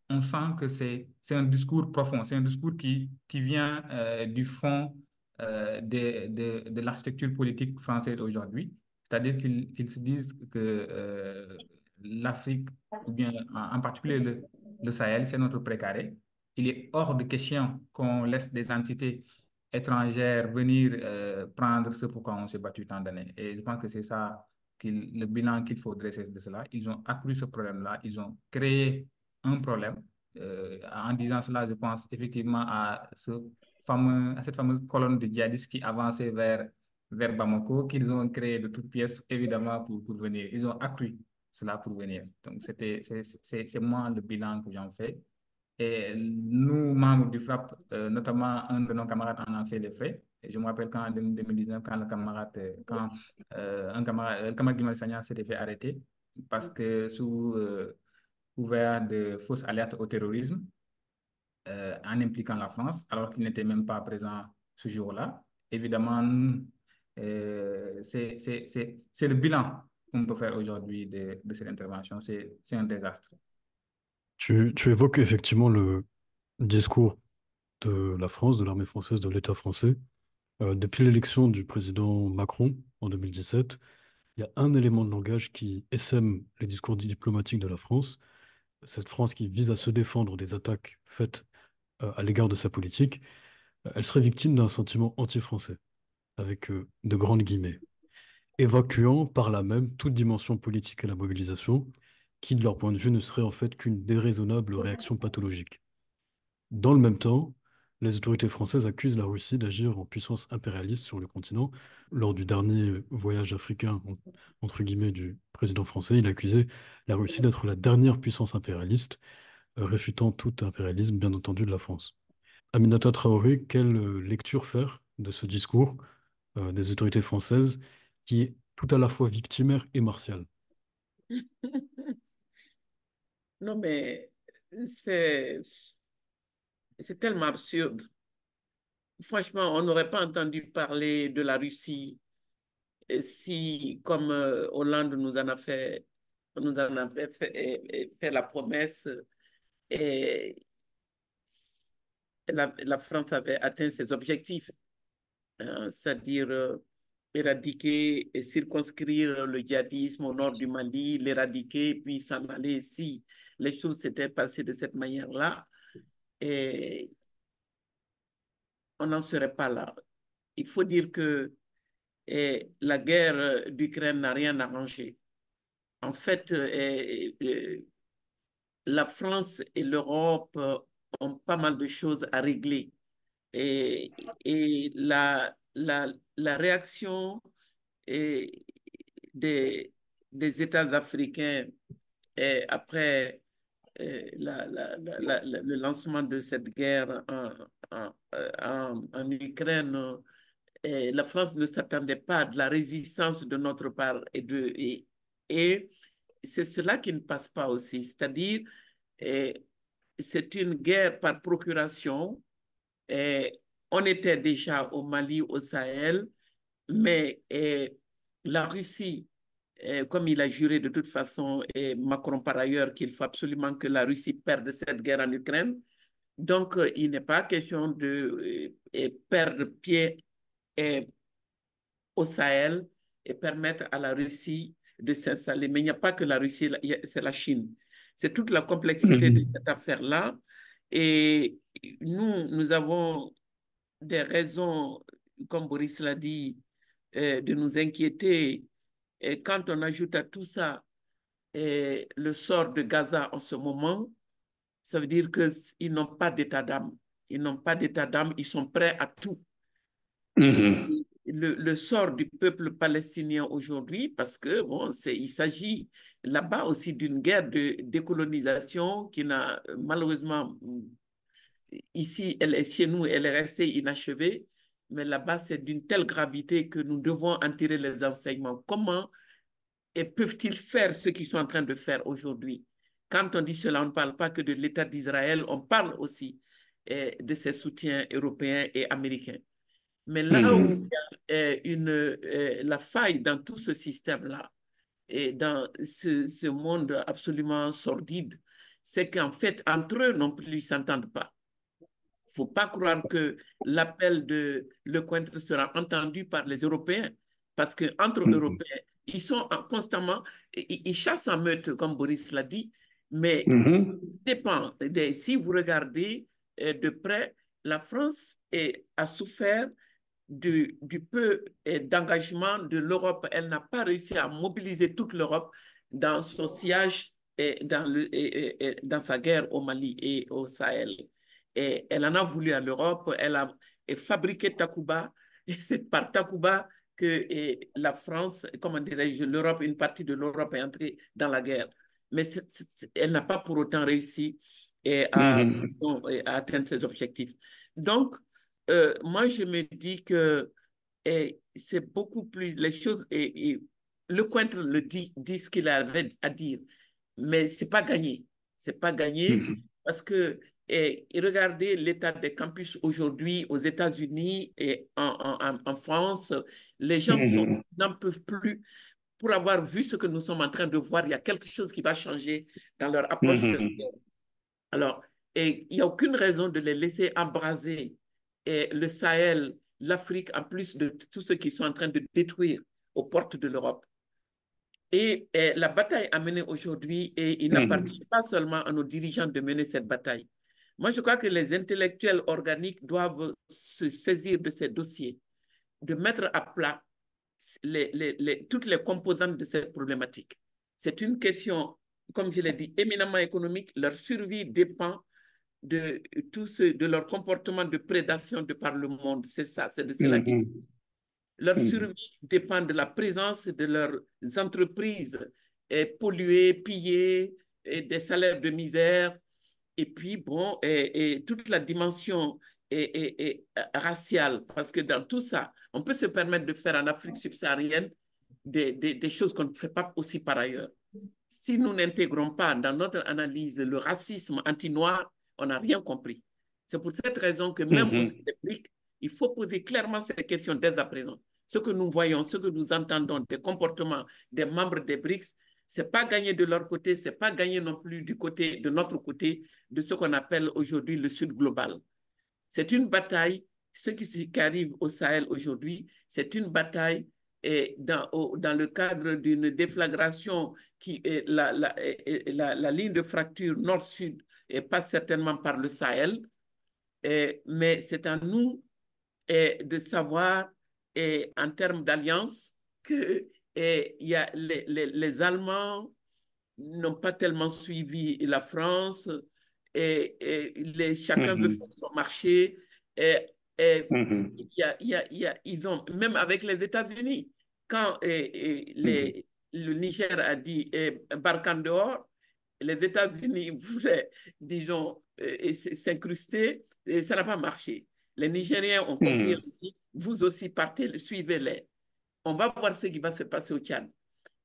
on sent que c'est un discours profond, c'est un discours qui vient du fond de l'architecture politique française aujourd'hui. C'est-à-dire qu'ils se disent que l'Afrique, ou bien en particulier le Sahel, c'est notre précaré. Il est hors de question qu'on laisse des entités étrangères venir prendre ce pourquoi on s'est battu tant d'années. Et je pense que c'est ça, le bilan qu'il faut dresser de cela. Ils ont accru ce problème-là, ils ont créé un problème. En disant cela, je pense effectivement à cette fameuse colonne de djihadistes qui avançait vers Bamako, qu'ils ont créé de toutes pièces, évidemment, pour venir. Ils ont accru cela pour venir. Donc, c'est moi le bilan que j'en fais. Et nous, membres du FRAP, notamment un de nos camarades en a fait les frais. Et je me rappelle quand en 2019, quand le camarade Guy Sagna s'était fait arrêter parce que sous couvert de fausses alertes au terrorisme, en impliquant la France, alors qu'il n'était même pas présent ce jour-là. Évidemment, c'est le bilan qu'on peut faire aujourd'hui de cette intervention. C'est un désastre. Tu évoques effectivement le discours de la France, de l'armée française, de l'État français. Depuis l'élection du président Macron en 2017, il y a un élément de langage qui essaime les discours diplomatiques de la France. Cette France qui vise à se défendre des attaques faites à l'égard de sa politique, elle serait victime d'un sentiment anti-français, avec de grandes guillemets, évacuant par là même toute dimension politique à la mobilisation, qui, de leur point de vue, ne serait en fait qu'une déraisonnable réaction pathologique. Dans le même temps, les autorités françaises accusent la Russie d'agir en puissance impérialiste sur le continent. Lors du dernier voyage africain, entre guillemets, du président français, il accusait la Russie d'être la dernière puissance impérialiste, réfutant tout impérialisme, bien entendu, de la France. Aminata Traoré, quelle lecture faire de ce discours des autorités françaises qui est tout à la fois victimaire et martial? Non, mais c'est c'est tellement absurde. Franchement, on n'aurait pas entendu parler de la Russie si, comme Hollande nous en a fait la promesse, et la France avait atteint ses objectifs, hein, c'est-à-dire éradiquer et circonscrire le djihadisme au nord du Mali, l'éradiquer, puis s'en aller si les choses s'étaient passées de cette manière-là. Et on n'en serait pas là. Il faut dire que la guerre d'Ukraine n'a rien arrangé. En fait, la France et l'Europe ont pas mal de choses à régler. Et, et la réaction des, des États africains après le lancement de cette guerre en Ukraine, la France ne s'attendait pas à de la résistance de notre part et c'est cela qui ne passe pas aussi, c'est-à-dire c'est une guerre par procuration. On était déjà au Mali, au Sahel, mais la Russie, comme il a juré de toute façon, et Macron par ailleurs, qu'il faut absolument que la Russie perde cette guerre en Ukraine. Donc, il n'est pas question de perdre pied au Sahel et permettre à la Russie de s'installer. Mais il n'y a pas que la Russie, c'est la Chine. C'est toute la complexité de cette affaire-là. Et nous avons des raisons, comme Boris l'a dit, de nous inquiéter. Et quand on ajoute à tout ça le sort de Gaza en ce moment, ça veut dire qu'ils n'ont pas d'état d'âme. Ils n'ont pas d'état d'âme, ils sont prêts à tout. Le sort du peuple palestinien aujourd'hui, parce que bon, il s'agit là-bas aussi d'une guerre de décolonisation qui n'a malheureusement, ici, elle est chez nous, elle est restée inachevée, mais là-bas, c'est d'une telle gravité que nous devons en tirer les enseignements. Comment peuvent-ils faire ce qu'ils sont en train de faire aujourd'hui? Quand on dit cela, on ne parle pas que de l'État d'Israël, on parle aussi de ses soutiens européens et américains. Mais là où il y a la faille dans tout ce système-là et dans ce monde absolument sordide, c'est qu'en fait, entre eux non plus, ils ne s'entendent pas. Il ne faut pas croire que l'appel de Lecointre sera entendu par les Européens, parce qu'entre Européens, ils sont constamment, ils chassent en meute, comme Boris l'a dit, mais dépend. Si vous regardez de près, la France a souffert du peu d'engagement de l'Europe. Elle n'a pas réussi à mobiliser toute l'Europe dans son siège et dans sa guerre au Mali et au Sahel. Et elle en a voulu à l'Europe, elle a fabriqué Takuba, et c'est par Takuba que la France, comment dirais-je, l'Europe, une partie de l'Europe est entrée dans la guerre. Mais elle n'a pas pour autant réussi à atteindre ses objectifs. Donc, moi, je me dis que c'est beaucoup plus les choses, Lecointre le dit ce qu'il avait à dire, mais c'est pas gagné. C'est pas gagné parce que regardez l'état des campus aujourd'hui aux États-Unis et en France, les gens n'en peuvent plus. Pour avoir vu ce que nous sommes en train de voir, il y a quelque chose qui va changer dans leur approche de la guerre. Alors, il n'y a aucune raison de les laisser embraser le Sahel, l'Afrique, en plus de tous ceux qui sont en train de détruire aux portes de l'Europe. Et la bataille à mener aujourd'hui, et il n'appartient pas seulement à nos dirigeants de mener cette bataille. Moi, je crois que les intellectuels organiques doivent se saisir de ces dossiers, de mettre à plat toutes les composantes de cette problématique. C'est une question, comme je l'ai dit, éminemment économique. Leur survie dépend de leur comportement de prédation de par le monde. C'est ça, c'est de cela qu'il s'agit. Leur survie dépend de la présence de leurs entreprises polluées, pillées, des salaires de misère, et puis, bon, toute la dimension raciale, parce que dans tout ça, on peut se permettre de faire en Afrique subsaharienne des choses qu'on ne fait pas aussi par ailleurs. Si nous n'intégrons pas dans notre analyse le racisme anti-noir, on n'a rien compris. C'est pour cette raison que même au sein des BRICS, il faut poser clairement ces questions dès à présent. Ce que nous voyons, ce que nous entendons des comportements des membres des BRICS, ce n'est pas gagné de leur côté, ce n'est pas gagné non plus de notre côté, de ce qu'on appelle aujourd'hui le Sud global. C'est une bataille, ce qui arrive au Sahel aujourd'hui, c'est une bataille dans le cadre d'une déflagration qui est la ligne de fracture nord-sud passe certainement par le Sahel, mais c'est à nous de savoir en termes d'alliance que les Allemands n'ont pas tellement suivi la France chacun veut faire son marché. Ils ont, même avec les États-Unis, quand le Niger a dit Barkhane dehors, les États-Unis voulaient, disons, s'incruster, et ça n'a pas marché. Les Nigériens ont compris, ont dit, vous aussi partez, suivez-les. On va voir ce qui va se passer au Tchad.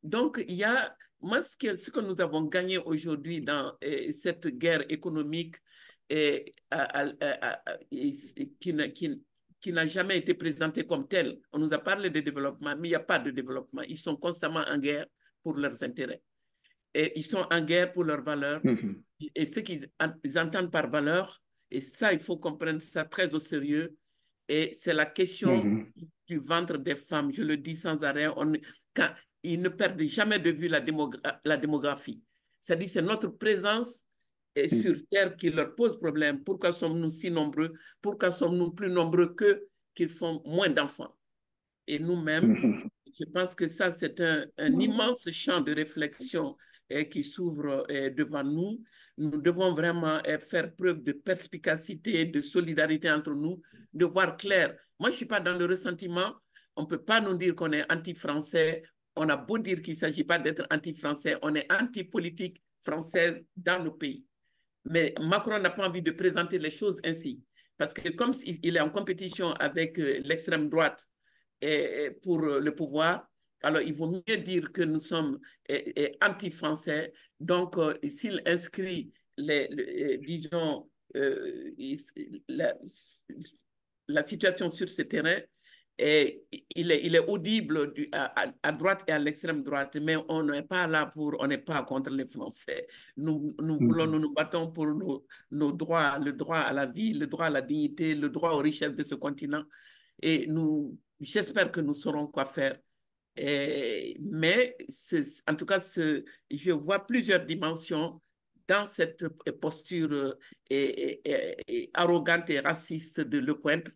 Donc, il y a, moi, ce que nous avons gagné aujourd'hui dans cette guerre économique qui n'a jamais été présentée comme telle. On nous a parlé de développement, mais il n'y a pas de développement. Ils sont constamment en guerre pour leurs intérêts. Et ils sont en guerre pour leurs valeurs. Et ce qu'ils entendent par valeur, et ça, il faut comprendre ça très au sérieux. Et c'est la question du ventre des femmes. Je le dis sans arrêt. Quand ils ne perdent jamais de vue la démographie. C'est-à-dire c'est notre présence sur Terre qui leur pose problème. Pourquoi sommes-nous si nombreux? Pourquoi sommes-nous plus nombreux qu'eux qu'ils font moins d'enfants? Et nous-mêmes, je pense que ça, c'est un immense champ de réflexion qui s'ouvre devant nous. Nous devons vraiment faire preuve de perspicacité, de solidarité entre nous, de voir clair. Moi, je ne suis pas dans le ressentiment. On ne peut pas nous dire qu'on est anti-français. On a beau dire qu'il ne s'agit pas d'être anti-français. On est anti-politique française dans nos pays. Mais Macron n'a pas envie de présenter les choses ainsi. Parce que comme il est en compétition avec l'extrême droite, pour le pouvoir. Alors, il vaut mieux dire que nous sommes anti-français. Donc, s'il inscrit, disons, la situation sur ce terrain, et il est audible à droite et à l'extrême droite, mais on n'est pas là on n'est pas contre les Français. Nous nous battons pour nos droits, le droit à la vie, le droit à la dignité, le droit aux richesses de ce continent. Et j'espère que nous saurons quoi faire. Mais en tout cas, je vois plusieurs dimensions dans cette posture arrogante et raciste de Lecointre.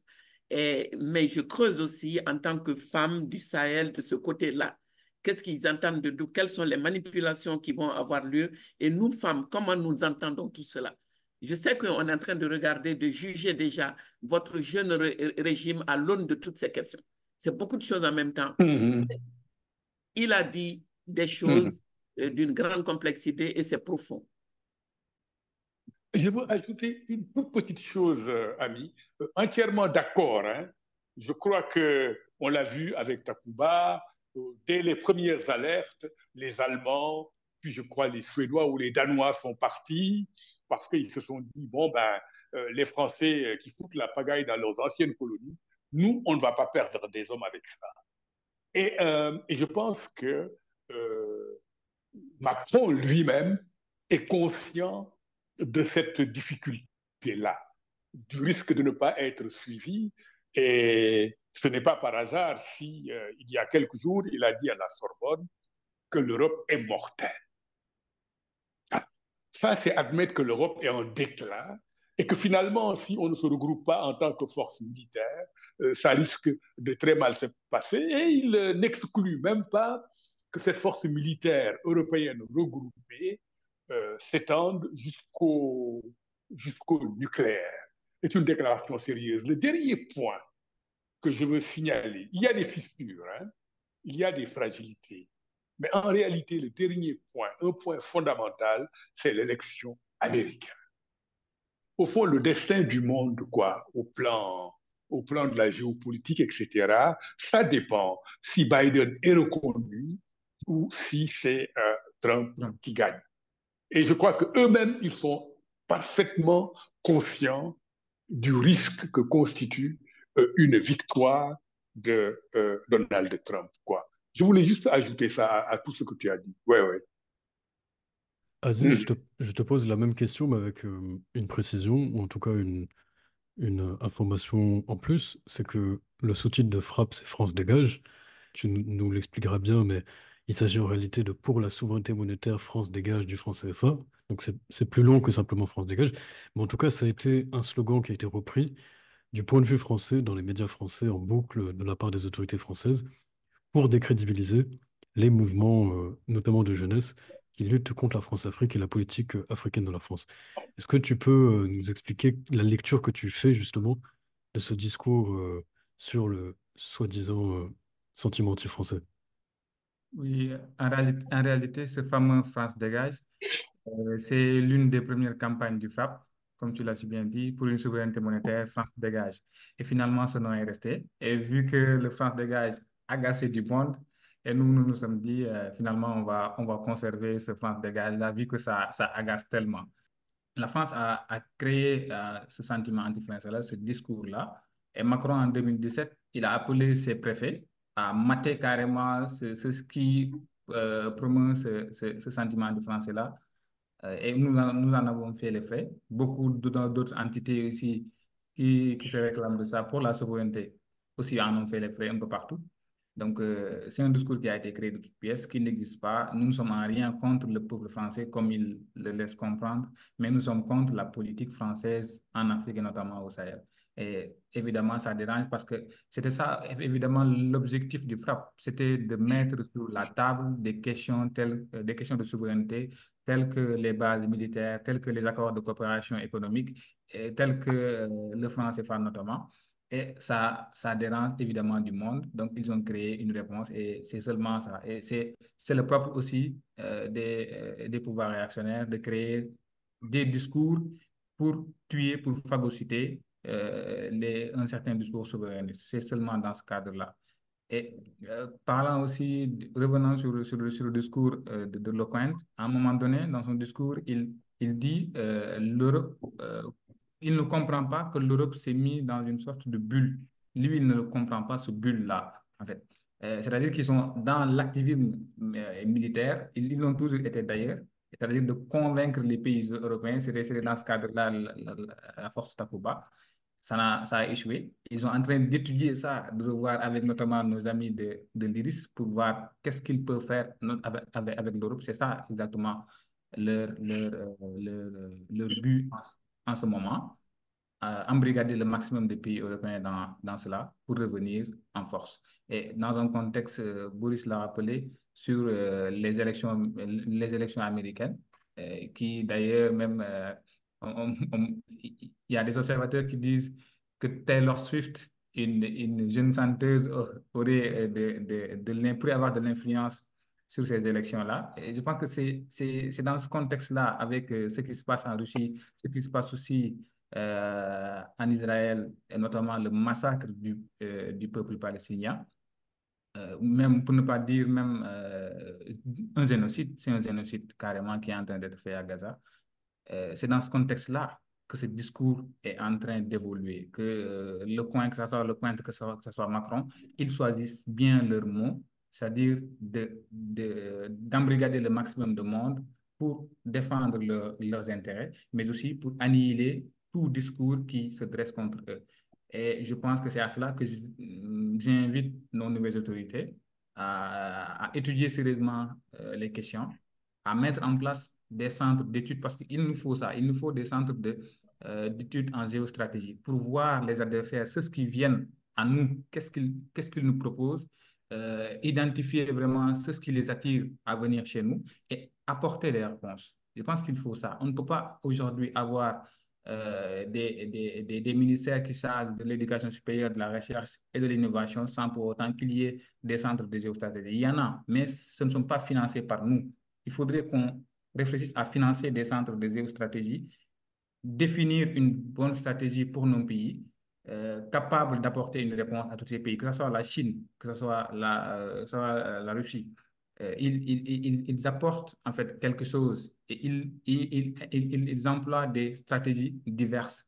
Mais je creuse aussi en tant que femme du Sahel de ce côté-là. Qu'est-ce qu'ils entendent de nous? Quelles sont les manipulations qui vont avoir lieu? Et nous, femmes, comment nous entendons tout cela? Je sais qu'on est en train de regarder, de juger déjà votre jeune régime à l'aune de toutes ces questions. C'est beaucoup de choses en même temps. Il a dit des choses d'une grande complexité et c'est profond. Je veux ajouter une toute petite chose, ami. Entièrement d'accord. Hein. Je crois que on l'a vu avec Takuba, dès les premières alertes, les Allemands, puis je crois les Suédois ou les Danois sont partis parce qu'ils se sont dit, bon, ben, les Français qui foutent la pagaille dans leurs anciennes colonies, nous, on ne va pas perdre des hommes avec ça. Et je pense que Macron lui-même est conscient de cette difficulté-là, du risque de ne pas être suivi. Et ce n'est pas par hasard si, il y a quelques jours, il a dit à la Sorbonne que l'Europe est mortelle. Ça, c'est admettre que l'Europe est en déclin et que finalement, si on ne se regroupe pas en tant que force militaire, ça risque de très mal se passer. Et il n'exclut même pas que cette force militaire européenne regroupée s'étende jusqu'au nucléaire. C'est une déclaration sérieuse. Le dernier point que je veux signaler, il y a des fissures, hein, il y a des fragilités. Mais en réalité, le dernier point, un point fondamental, c'est l'élection américaine. Au fond, le destin du monde, quoi, au plan de la géopolitique, etc., ça dépend si Biden est reconduit ou si c'est Trump qui gagne. Et je crois qu'eux-mêmes, ils sont parfaitement conscients du risque que constitue une victoire de Donald Trump, quoi. Je voulais juste ajouter ça à tout ce que tu as dit. Ouais, ouais. Aziz, je te pose la même question, mais avec une précision, ou en tout cas une information en plus, c'est que le sous-titre de Frappe, c'est France dégage. Tu nous l'expliqueras bien, mais il s'agit en réalité de Pour la souveraineté monétaire, France dégage du franc CFA. Donc c'est plus long que simplement France dégage. Mais en tout cas, ça a été un slogan qui a été repris du point de vue français dans les médias français en boucle de la part des autorités françaises pour décrédibiliser les mouvements, notamment de jeunesse, qui luttent contre la France-Afrique et la politique africaine de la France. Est-ce que tu peux nous expliquer la lecture que tu fais justement de ce discours sur le soi-disant sentiment anti-français? Oui, en réalité, ce fameux France dégage C'est l'une des premières campagnes du FRAPP, comme tu l'as si bien dit, pour une souveraineté monétaire, France dégage. Et finalement, ce nom est resté. Et vu que le France dégage a agacé du monde, et nous nous sommes dit, finalement, on va conserver ce France dégage-là, vu que ça agace tellement. La France a créé ce sentiment anti-français-là, ce discours-là. Et Macron, en 2017, il a appelé ses préfets à mater carrément ce qui promeut ce sentiment anti-français-là. Et nous en avons fait les frais. Beaucoup d'autres entités aussi qui se réclament de ça pour la souveraineté aussi en ont fait les frais un peu partout. Donc, c'est un discours qui a été créé de toutes pièces, qui n'existe pas. Nous ne sommes en rien contre le peuple français, comme il le laisse comprendre, mais nous sommes contre la politique française en Afrique et notamment au Sahel. Et évidemment, ça dérange parce que c'était ça, évidemment, l'objectif du FRAPP, c'était de mettre sur la table des questions de souveraineté telles que les bases militaires, telles que les accords de coopération économique, et tels que le franc CFA notamment. Et ça dérange évidemment du monde. Donc, ils ont créé une réponse et c'est seulement ça. Et c'est le propre aussi des pouvoirs réactionnaires de créer des discours pour tuer, pour phagocyter un certain discours souverainiste. C'est seulement dans ce cadre-là. Et parlant aussi, revenant sur le discours de Lecointre, à un moment donné, dans son discours, il dit l'Europe, il ne comprend pas que l'Europe s'est mise dans une sorte de bulle. Lui, il ne comprend pas ce bulle-là, en fait. C'est-à-dire qu'ils sont dans l'activisme militaire, ils l'ont toujours été d'ailleurs, c'est-à-dire de convaincre les pays européens, c'était dans ce cadre-là la force Takuba ça a échoué. Ils sont en train d'étudier ça, de revoir avec notamment nos amis de l'IRIS pour voir qu'est-ce qu'ils peuvent faire avec l'Europe. C'est ça exactement leur but en ce moment embrigader le maximum de pays européens dans cela pour revenir en force. Et dans un contexte, Boris l'a rappelé, sur les élections américaines, qui d'ailleurs même, il y a des observateurs qui disent que Taylor Swift, une jeune chanteuse, aurait pourrait avoir de l'influence sur ces élections-là. Et je pense que c'est dans ce contexte-là, avec ce qui se passe en Russie, ce qui se passe aussi en Israël, et notamment le massacre du peuple palestinien, même pour ne pas dire même un génocide, c'est un génocide carrément qui est en train d'être fait à Gaza. C'est dans ce contexte-là que ce discours est en train d'évoluer, que que ce soit Le Coin, que ce soit Macron, ils choisissent bien leurs mots, c'est-à-dire d'embrigader le maximum de monde pour défendre leurs intérêts, mais aussi pour annihiler tout discours qui se dresse contre eux. Et je pense que c'est à cela que j'invite nos nouvelles autorités à étudier sérieusement les questions, à mettre en place des centres d'études, parce qu'il nous faut ça, il nous faut des centres d'études en géostratégie pour voir les adversaires, ceux qui viennent à nous, qu'est-ce qu'ils nous proposent, identifier vraiment ce qui les attire à venir chez nous et apporter des réponses. Je pense qu'il faut ça. On ne peut pas aujourd'hui avoir des ministères qui chargent de l'éducation supérieure, de la recherche et de l'innovation sans pour autant qu'il y ait des centres de géostratégie. Il y en a, mais ce ne sont pas financés par nous. Il faudrait qu'on réfléchissent à financer des centres de géostratégie, définir une bonne stratégie pour nos pays, capables d'apporter une réponse à tous ces pays, que ce soit la Chine, que ce soit la Russie. Ils apportent en fait quelque chose et ils emploient des stratégies diverses.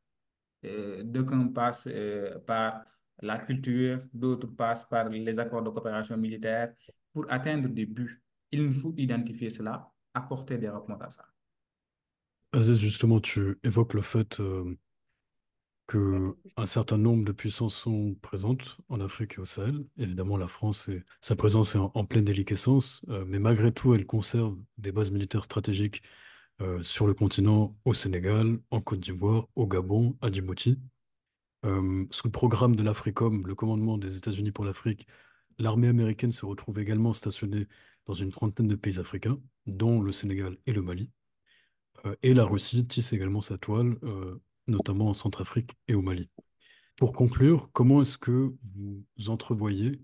D'aucuns passent par la culture, d'autres passent par les accords de coopération militaire pour atteindre des buts. Il nous faut identifier cela, apporter des réponses à ça. Aziz, justement, tu évoques le fait que un certain nombre de puissances sont présentes en Afrique et au Sahel. Évidemment, la France, sa présence est en pleine déliquescence, mais malgré tout, elle conserve des bases militaires stratégiques sur le continent, au Sénégal, en Côte d'Ivoire, au Gabon, à Djibouti. Sous le programme de l'AFRICOM, le commandement des États-Unis pour l'Afrique, l'armée américaine se retrouve également stationnée dans une trentaine de pays africains, dont le Sénégal et le Mali. Et la Russie tisse également sa toile, notamment en Centrafrique et au Mali. Pour conclure, comment est-ce que vous entrevoyez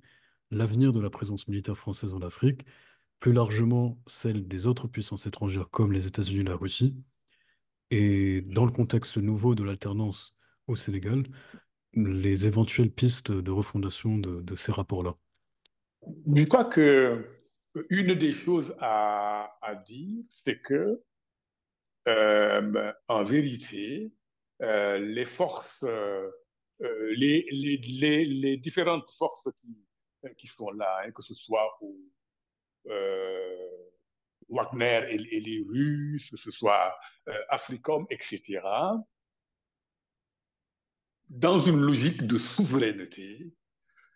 l'avenir de la présence militaire française en Afrique, plus largement celle des autres puissances étrangères comme les États-Unis et la Russie. Et dans le contexte nouveau de l'alternance au Sénégal, les éventuelles pistes de refondation de ces rapports-là. Je crois que une des choses à dire, c'est que en vérité, les forces, les différentes forces qui sont là, hein, que ce soit euh, Wagner et les Russes, que ce soit Africom, etc., dans une logique de souveraineté,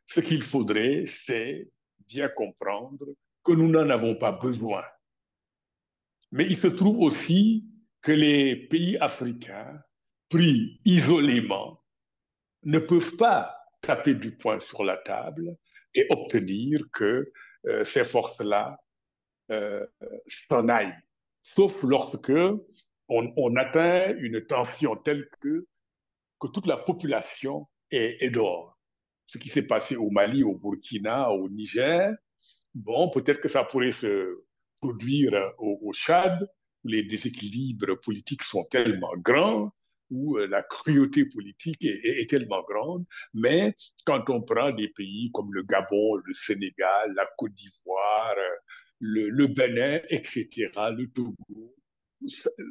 ce qu'il faudrait, c'est bien comprendre que nous n'en avons pas besoin. Mais il se trouve aussi que les pays africains, pris isolément, ne peuvent pas taper du poing sur la table et obtenir que ces forces-là euh, s'en aillent. Sauf lorsque on atteint une tension telle que toute la population est dehors. Ce qui s'est passé au Mali, au Burkina, au Niger, bon, peut-être que ça pourrait se produire au Tchad, où les déséquilibres politiques sont tellement grands, où la cruauté politique est tellement grande, mais quand on prend des pays comme le Gabon, le Sénégal, la Côte d'Ivoire, le Bénin, etc., le Togo,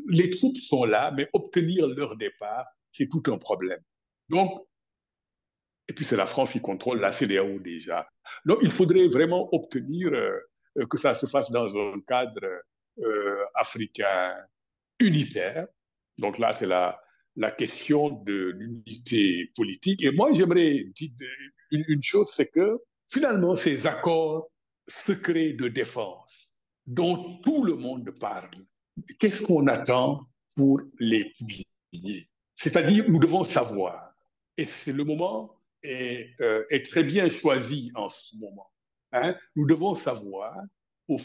les troupes sont là, mais obtenir leur départ, c'est tout un problème. Donc, et puis c'est la France qui contrôle la CEDEAO déjà. Donc il faudrait vraiment obtenir que ça se fasse dans un cadre africain unitaire. Donc là, c'est la question de l'unité politique. Et moi, j'aimerais dire une chose, c'est que finalement, ces accords secrets de défense dont tout le monde parle, qu'est-ce qu'on attend pour les publier? C'est-à-dire, nous devons savoir, et c'est le moment est très bien choisi en ce moment. Hein? Nous devons savoir au,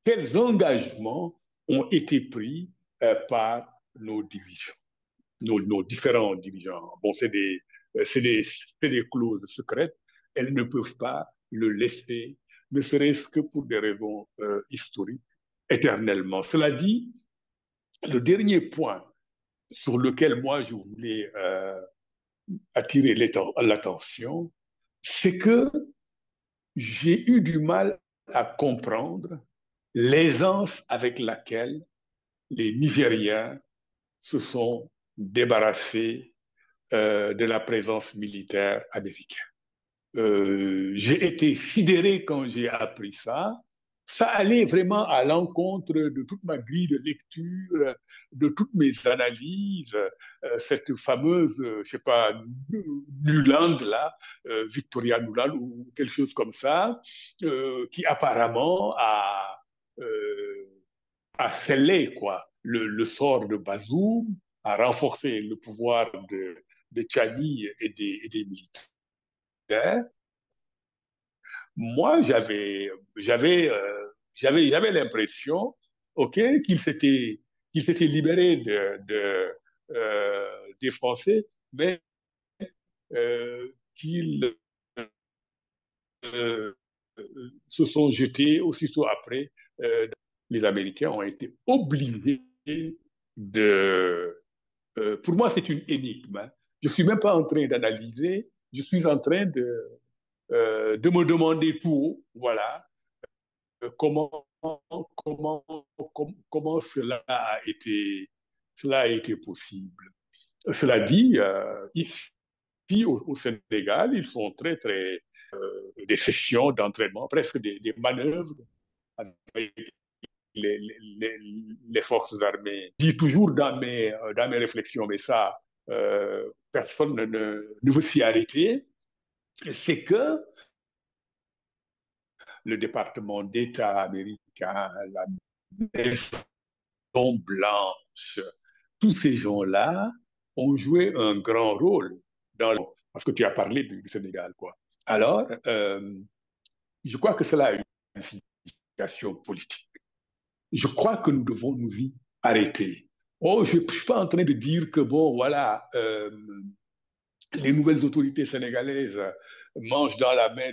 quels engagements ont été pris par nos dirigeants, nos différents dirigeants. Bon, c'est des clauses secrètes. Elles ne peuvent pas le laisser, ne serait-ce que pour des raisons historiques, éternellement. Cela dit, le dernier point sur lequel moi je voulais attirer l'attention, c'est que j'ai eu du mal à comprendre l'aisance avec laquelle les Nigériens se sont débarrassés de la présence militaire américaine. J'ai été sidéré quand j'ai appris ça. Ça allait vraiment à l'encontre de toute ma grille de lecture, de toutes mes analyses. Cette fameuse, je sais pas, Nuland là, Victoria Nuland ou quelque chose comme ça, qui apparemment a scellé quoi le sort de Bazoum, a renforcé le pouvoir de Tchani et des militaires. Moi, j'avais l'impression, ok, qu'il s'était libéré des Français, mais qu'ils euh, se sont jetés aussitôt après. Les Américains ont été obligés de. Pour moi, c'est une énigme. Hein. Je suis même pas en train d'analyser. Je suis en train de me demander tout haut, voilà, comment, comment, comment cela a été possible. Cela dit, ici au Sénégal, ils font très, très des sessions d'entraînement, presque des manœuvres avec les forces armées. Je dis toujours dans mes réflexions, mais ça, personne ne veut s'y arrêter, c'est que le département d'État américain, la Maison Blanche, tous ces gens-là ont joué un grand rôle parce que tu as parlé du Sénégal, quoi. Alors, je crois que cela a une signification politique. Je crois que nous devons nous y arrêter. Oh, je ne suis pas en train de dire que, bon, voilà, les nouvelles autorités sénégalaises mangent dans la main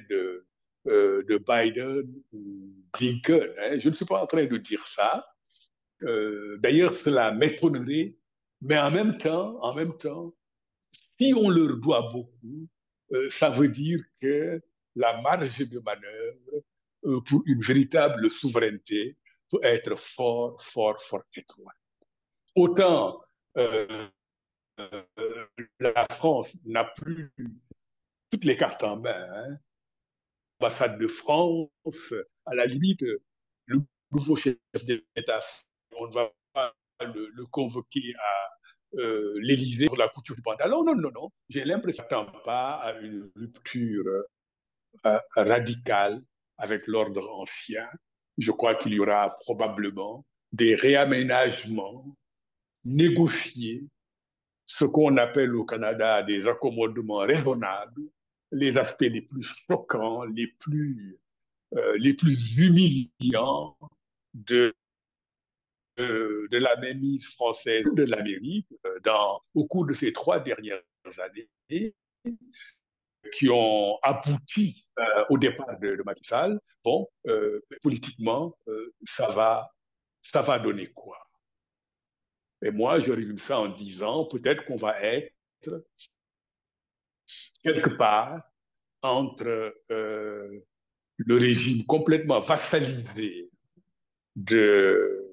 de Biden ou Blinken, hein. Je ne suis pas en train de dire ça. D'ailleurs, cela m'étonnerait, mais en même temps, si on leur doit beaucoup, ça veut dire que la marge de manœuvre pour une véritable souveraineté peut être fort, fort, fort étroite. Autant euh, la France n'a plus toutes les cartes en main, hein. L'ambassade de France, à la limite, le nouveau chef d'État, on ne va pas le convoquer à l'Élysée pour la couture du pantalon. Non, non, non. J'ai l'impression qu'on n'attend pas à une rupture radicale avec l'ordre ancien. Je crois qu'il y aura probablement des réaménagements négociés, ce qu'on appelle au Canada des accommodements raisonnables, les aspects les plus choquants, les plus humiliants de, de la mainmise française de l'Amérique au cours de ces 3 dernières années qui ont abouti au départ de Macky Sall. Bon, politiquement, ça va donner quoi? Et moi, je résume ça en disant peut-être qu'on va être quelque part entre le régime complètement vassalisé de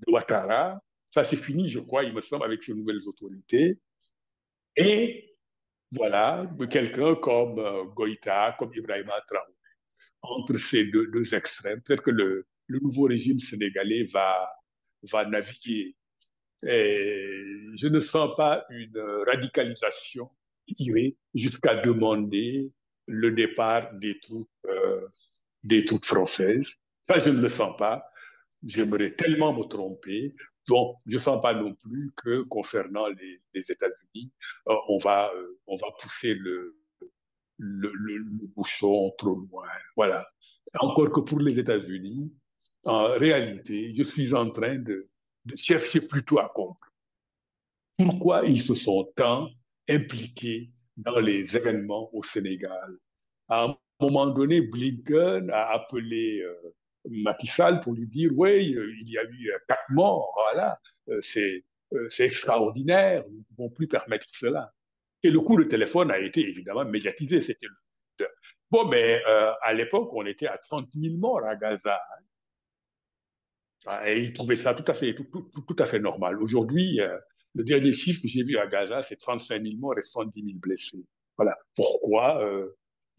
Ouattara, ça c'est fini, je crois, il me semble, avec ces nouvelles autorités, et voilà, quelqu'un comme Goïta, comme Ibrahim Traoré. Entre ces deux extrêmes, peut-être que le nouveau régime sénégalais va naviguer. Et je ne sens pas une radicalisation qui irait jusqu'à demander le départ des troupes françaises. Ça, je ne le sens pas. J'aimerais tellement me tromper. Donc, je ne sens pas non plus que concernant les États-Unis, on va pousser le bouchon trop loin. Voilà. Encore que pour les États-Unis, en réalité, je suis en train de chercher plutôt à comprendre pourquoi ils se sont tant impliqués dans les événements au Sénégal. À un moment donné, Blinken a appelé Macky Sall pour lui dire, oui, il y a eu 4 morts, voilà, c'est extraordinaire, nous ne pouvons plus permettre cela. Et le coup de téléphone a été évidemment médiatisé. C'était bon, mais à l'époque, on était à 30 000 morts à Gaza. Hein, et ils trouvaient ça tout à fait normal. Aujourd'hui, le dernier chiffre que j'ai vu à Gaza, c'est 35 000 morts et 110 000 blessés. Voilà. Pourquoi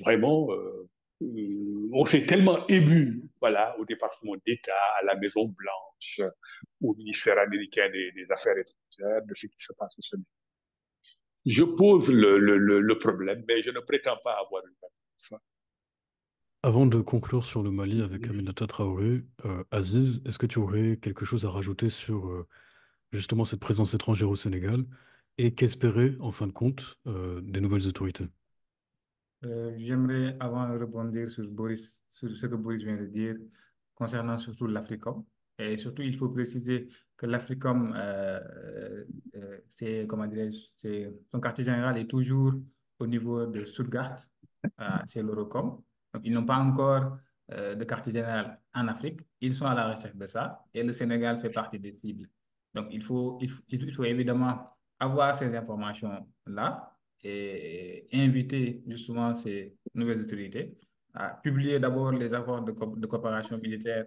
vraiment on s'est tellement ému, voilà, au département d'État, à la Maison Blanche, au ministère américain des Affaires étrangères, de ce qui se passe au Sénégal. Je pose le problème, mais je ne prétends pas avoir une réponse. Avant de conclure sur le Mali avec Aminata Traoré, Aziz, est-ce que tu aurais quelque chose à rajouter sur justement cette présence étrangère au Sénégal et qu'espérer en fin de compte des nouvelles autorités? J'aimerais avant de rebondir sur sur ce que Boris vient de dire concernant surtout l'Africom. Et surtout, il faut préciser que l'Africom, c'est, comment dirais-je, son quartier général est toujours au niveau de Stuttgart, c'est l'Eurocom. Donc, ils n'ont pas encore de quartier général en Afrique. Ils sont à la recherche de ça et le Sénégal fait partie des cibles. Donc, il faut évidemment avoir ces informations-là et inviter justement ces nouvelles autorités à publier d'abord les accords de coopération militaire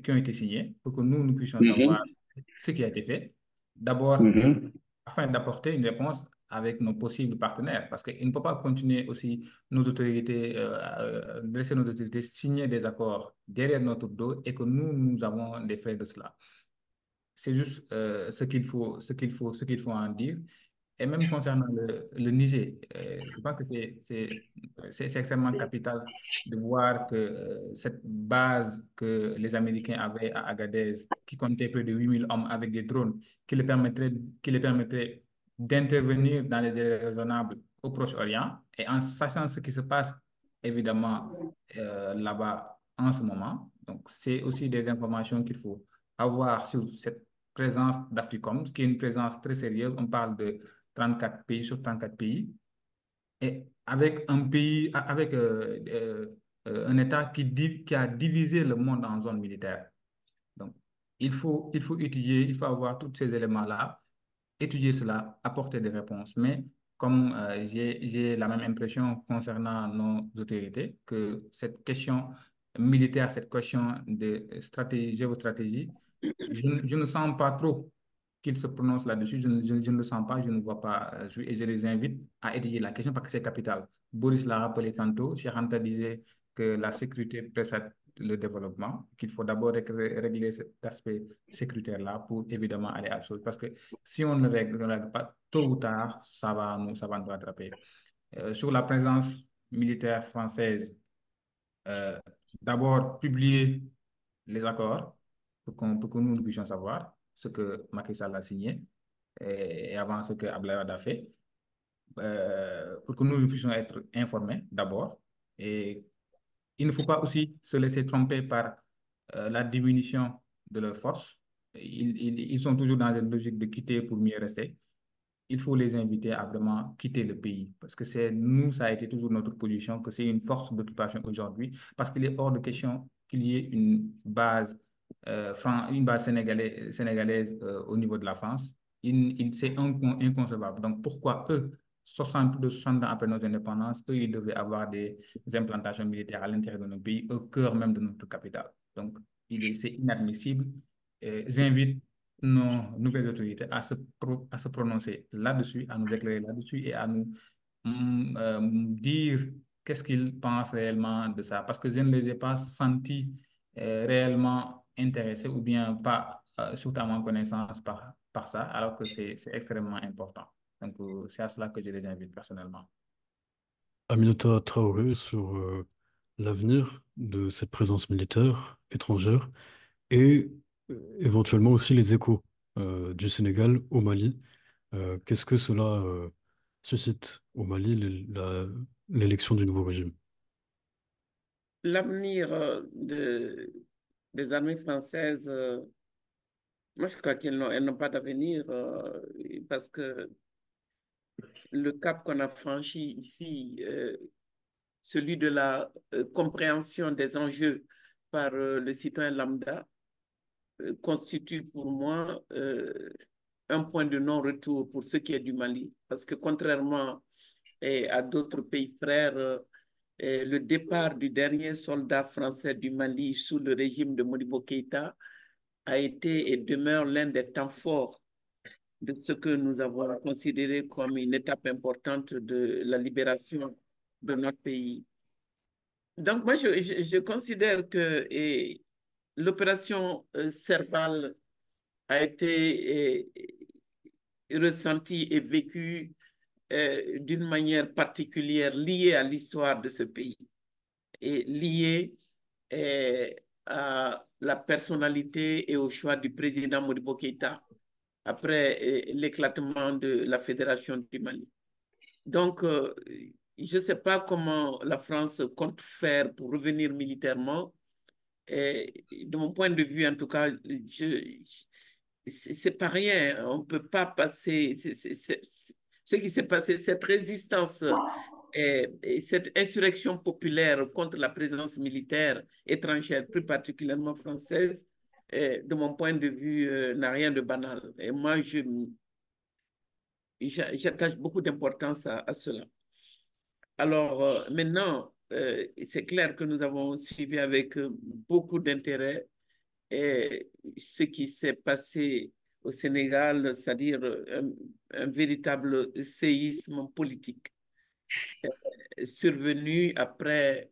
qui ont été signés pour que nous puissions savoir Mhm, ce qui a été fait. D'abord, mhm, afin d'apporter une réponse avec nos possibles partenaires, parce qu'il ne peut pas continuer aussi nos autorités, laisser nos autorités signer des accords derrière notre dos et que nous avons des frais de cela. C'est juste ce qu'il faut en dire. Et même concernant le Niger, je pense que c'est extrêmement capital de voir que cette base que les Américains avaient à Agadez, qui comptait près de 8 000 hommes avec des drones, qui les permettrait d'intervenir dans les délais raisonnables au Proche-Orient, et en sachant ce qui se passe évidemment là-bas en ce moment. Donc, c'est aussi des informations qu'il faut avoir sur cette présence d'Africom, ce qui est une présence très sérieuse. On parle de 34 pays sur 34 pays. Et avec un pays, avec un État qui a divisé le monde en zones militaires. Donc, il faut étudier, il faut avoir tous ces éléments-là, étudier cela, apporter des réponses. Mais comme j'ai la même impression concernant nos autorités, que cette question militaire, cette question de stratégie, géostratégie, je ne sens pas trop qu'ils se prononcent là-dessus. Je ne le sens pas, je ne vois pas. Et je les invite à étudier la question parce que c'est capital. Boris l'a rappelé tantôt. Cheikh Anta disait que la sécurité précède le développement, qu'il faut d'abord régler cet aspect sécuritaire-là pour évidemment aller à la chose. Parce que si on ne règle pas, tôt ou tard, ça va nous rattraper. Sur la présence militaire française, euh, d'abord publier les accords pour que nous puissions savoir ce que Macky Sall a signé et avant ce que Abdoulaye Wade a fait, pour que nous puissions être informés d'abord. Et il ne faut pas aussi se laisser tromper par la diminution de leurs forces. Ils sont toujours dans une logique de quitter pour mieux rester. Il faut les inviter à vraiment quitter le pays. Parce que c'est nous, ça a été toujours notre position, que c'est une force d'occupation aujourd'hui, parce qu'il est hors de question qu'il y ait une base sénégalaise au niveau de la France. C'est inconcevable. Donc pourquoi eux, 60, plus de 60 ans après notre indépendance, eux, ils devaient avoir des implantations militaires à l'intérieur de nos pays, au cœur même de notre capitale. Donc c'est inadmissible. J'invite nos nouvelles autorités à se prononcer là-dessus, à nous éclairer là-dessus et à nous dire qu'est-ce qu'ils pensent réellement de ça. Parce que je ne les ai pas sentis réellement intéressés ou bien pas surtout à ma connaissance par ça, alors que c'est extrêmement important. Donc, c'est à cela que je les invite personnellement. Aminata Traoré sur l'avenir de cette présence militaire étrangère et éventuellement aussi les échos du Sénégal au Mali. Qu'est-ce que cela suscite au Mali, l'élection du nouveau régime? L'avenir des armées françaises, moi je crois elles n'ont pas d'avenir parce que le cap qu'on a franchi ici, celui de la compréhension des enjeux par le citoyen lambda, constitue pour moi un point de non-retour pour ce qui est du Mali. Parce que contrairement à d'autres pays frères, le départ du dernier soldat français du Mali sous le régime de Modibo Keïta a été et demeure l'un des temps forts de ce que nous avons considéré comme une étape importante de la libération de notre pays. Donc, moi, je considère que l'opération Serval a été ressentie et vécue d'une manière particulière liée à l'histoire de ce pays et liée à la personnalité et au choix du président Modibo Keïta après l'éclatement de la Fédération du Mali. Donc, je ne sais pas comment la France compte faire pour revenir militairement. Et de mon point de vue, en tout cas, c'est pas rien. On ne peut pas passer. Ce qui s'est passé, cette résistance et cette insurrection populaire contre la présence militaire étrangère, plus particulièrement française, de mon point de vue, n'a rien de banal. Et moi, j'attache beaucoup d'importance à cela. Alors maintenant, c'est clair que nous avons suivi avec beaucoup d'intérêt ce qui s'est passé au Sénégal, c'est-à-dire un véritable séisme politique survenu après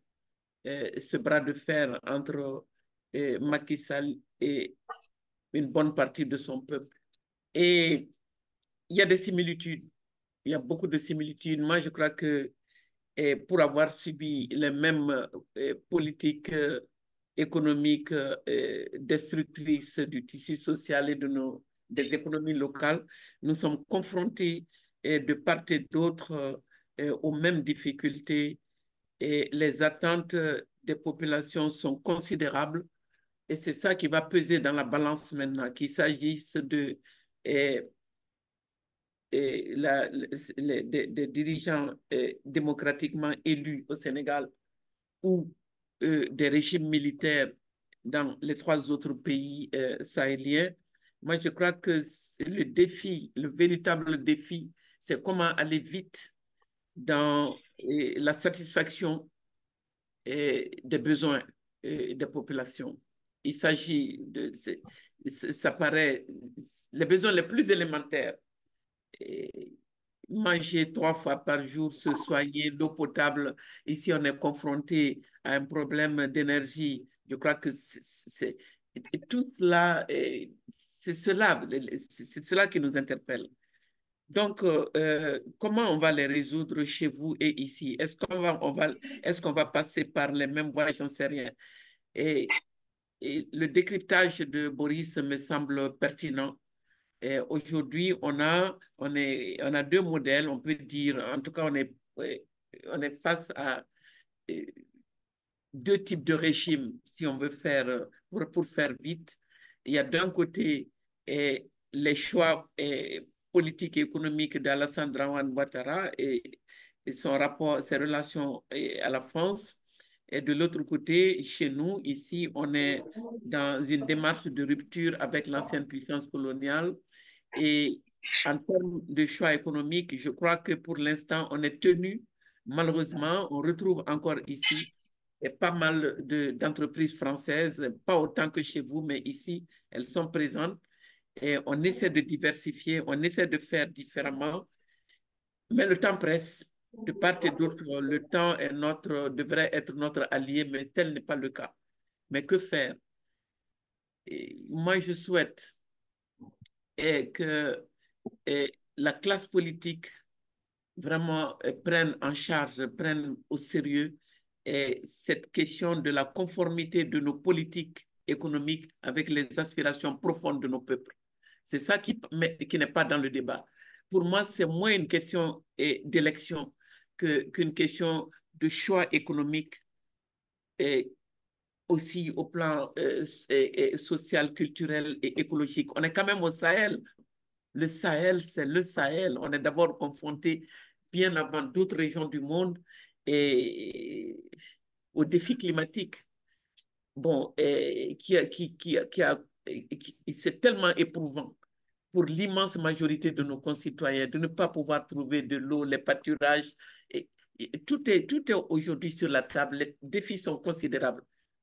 ce bras de fer entre Macky Sall et une bonne partie de son peuple. Et il y a des similitudes, il y a beaucoup de similitudes. Moi, je crois que pour avoir subi les mêmes politiques économiques destructrices du tissu social et des économies locales, nous sommes confrontés de part et d'autre aux mêmes difficultés et les attentes des populations sont considérables et c'est ça qui va peser dans la balance maintenant, qu'il s'agisse eh, des dirigeants démocratiquement élus au Sénégal ou des régimes militaires dans les 3 autres pays sahéliens. Moi, je crois que le défi, le véritable défi, c'est comment aller vite dans la satisfaction des besoins des populations. Il s'agit de, ça paraît, les besoins les plus élémentaires. Et manger 3 fois par jour, se soigner, l'eau potable. Ici, on est confronté à un problème d'énergie. Je crois que tout cela, c'est cela qui nous interpelle. Donc, comment on va les résoudre chez vous et ici? Est-ce qu'on va passer par les mêmes voies? J'en sais rien. Et, et le décryptage de Boris me semble pertinent. Aujourd'hui, on a 2 modèles, on peut dire, en tout cas, on est face à euh, 2 types de régimes, si on veut faire, pour faire vite. Il y a d'un côté les choix politiques et économiques d'Alassane Draman Ouattara et son rapport, ses relations à la France. Et de l'autre côté, chez nous, ici, on est dans une démarche de rupture avec l'ancienne puissance coloniale. Et en termes de choix économiques, je crois que pour l'instant, on est tenu. Malheureusement, on retrouve encore ici et pas mal d'entreprises françaises, pas autant que chez vous, mais ici, elles sont présentes. Et on essaie de diversifier, on essaie de faire différemment, mais le temps presse. De part et d'autre, le temps devrait être notre allié, mais tel n'est pas le cas. Mais que faire? Et moi, je souhaite que la classe politique vraiment prenne en charge, prenne au sérieux cette question de la conformité de nos politiques économiques avec les aspirations profondes de nos peuples. C'est ça qui n'est pas dans le débat. Pour moi, c'est moins une question d'élection qu'une question de choix économique et aussi au plan social, culturel et écologique. On est quand même au Sahel. Le Sahel, c'est le Sahel. On est d'abord confronté bien avant d'autres régions du monde et aux défis climatiques. Bon, c'est tellement éprouvant pour l'immense majorité de nos concitoyens de ne pas pouvoir trouver de l'eau, les pâturages. Tout est aujourd'hui sur la table. Les défis sont considérables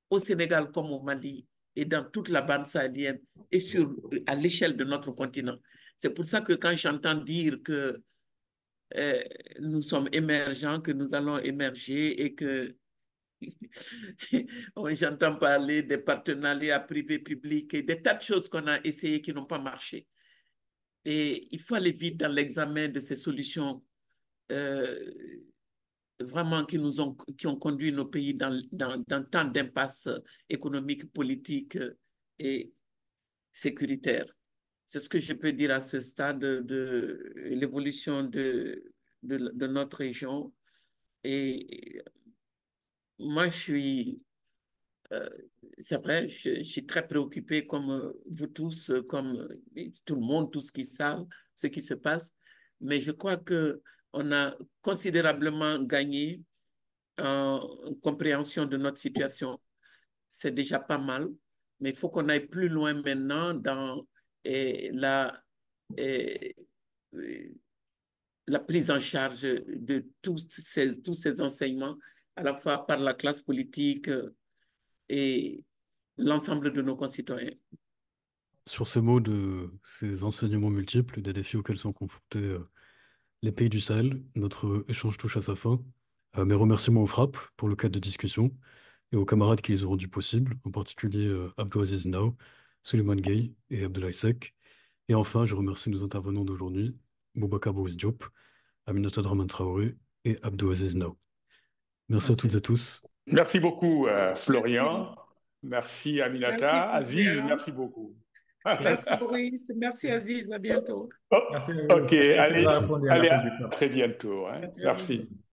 au Sénégal comme au Mali et dans toute la bande sahélienne et à l'échelle de notre continent. C'est pour ça que quand j'entends dire que euh, nous sommes émergents, que nous allons émerger et que j'entends parler des partenariats privés-publics et des tas de choses qu'on a essayées qui n'ont pas marché. Et il faut aller vite dans l'examen de ces solutions euh, vraiment qui ont conduit nos pays dans tant d'impasses économiques, politiques et sécuritaires. C'est ce que je peux dire à ce stade de l'évolution de notre région. Et moi, euh, c'est vrai, je suis très préoccupé comme vous tous, comme tout le monde, tous qui savent ce qui se passe. Mais je crois qu'on a considérablement gagné en compréhension de notre situation. C'est déjà pas mal, mais il faut qu'on aille plus loin maintenant dans la, eh, la prise en charge de tous ces enseignements, à la fois par la classe politique et l'ensemble de nos concitoyens. Sur ces mots de ces enseignements multiples, des défis auxquels sont confrontés les pays du Sahel, notre échange touche à sa fin. Mes remerciements aux FRAPP pour le cadre de discussion et aux camarades qui les ont rendus possibles, en particulier Abdelaziz Nao, Suleiman Gay et Abdoulaye Seck. Et enfin, je remercie nos intervenants d'aujourd'hui, Boubacar Boris Diop, Aminata Draman Traoré et Abdelaziz Nao. Merci à toutes Merci. et tous. Merci beaucoup, Merci. Florian. Merci, Merci, Aminata. Aziz, Florian. merci beaucoup. Merci, Boris. Merci, Aziz. À bientôt. Oh, Merci à vous. ok, Merci allez, d'avoir Merci. répondu à allez, l'appel à du peuple. très bientôt, hein. À très Merci. bientôt.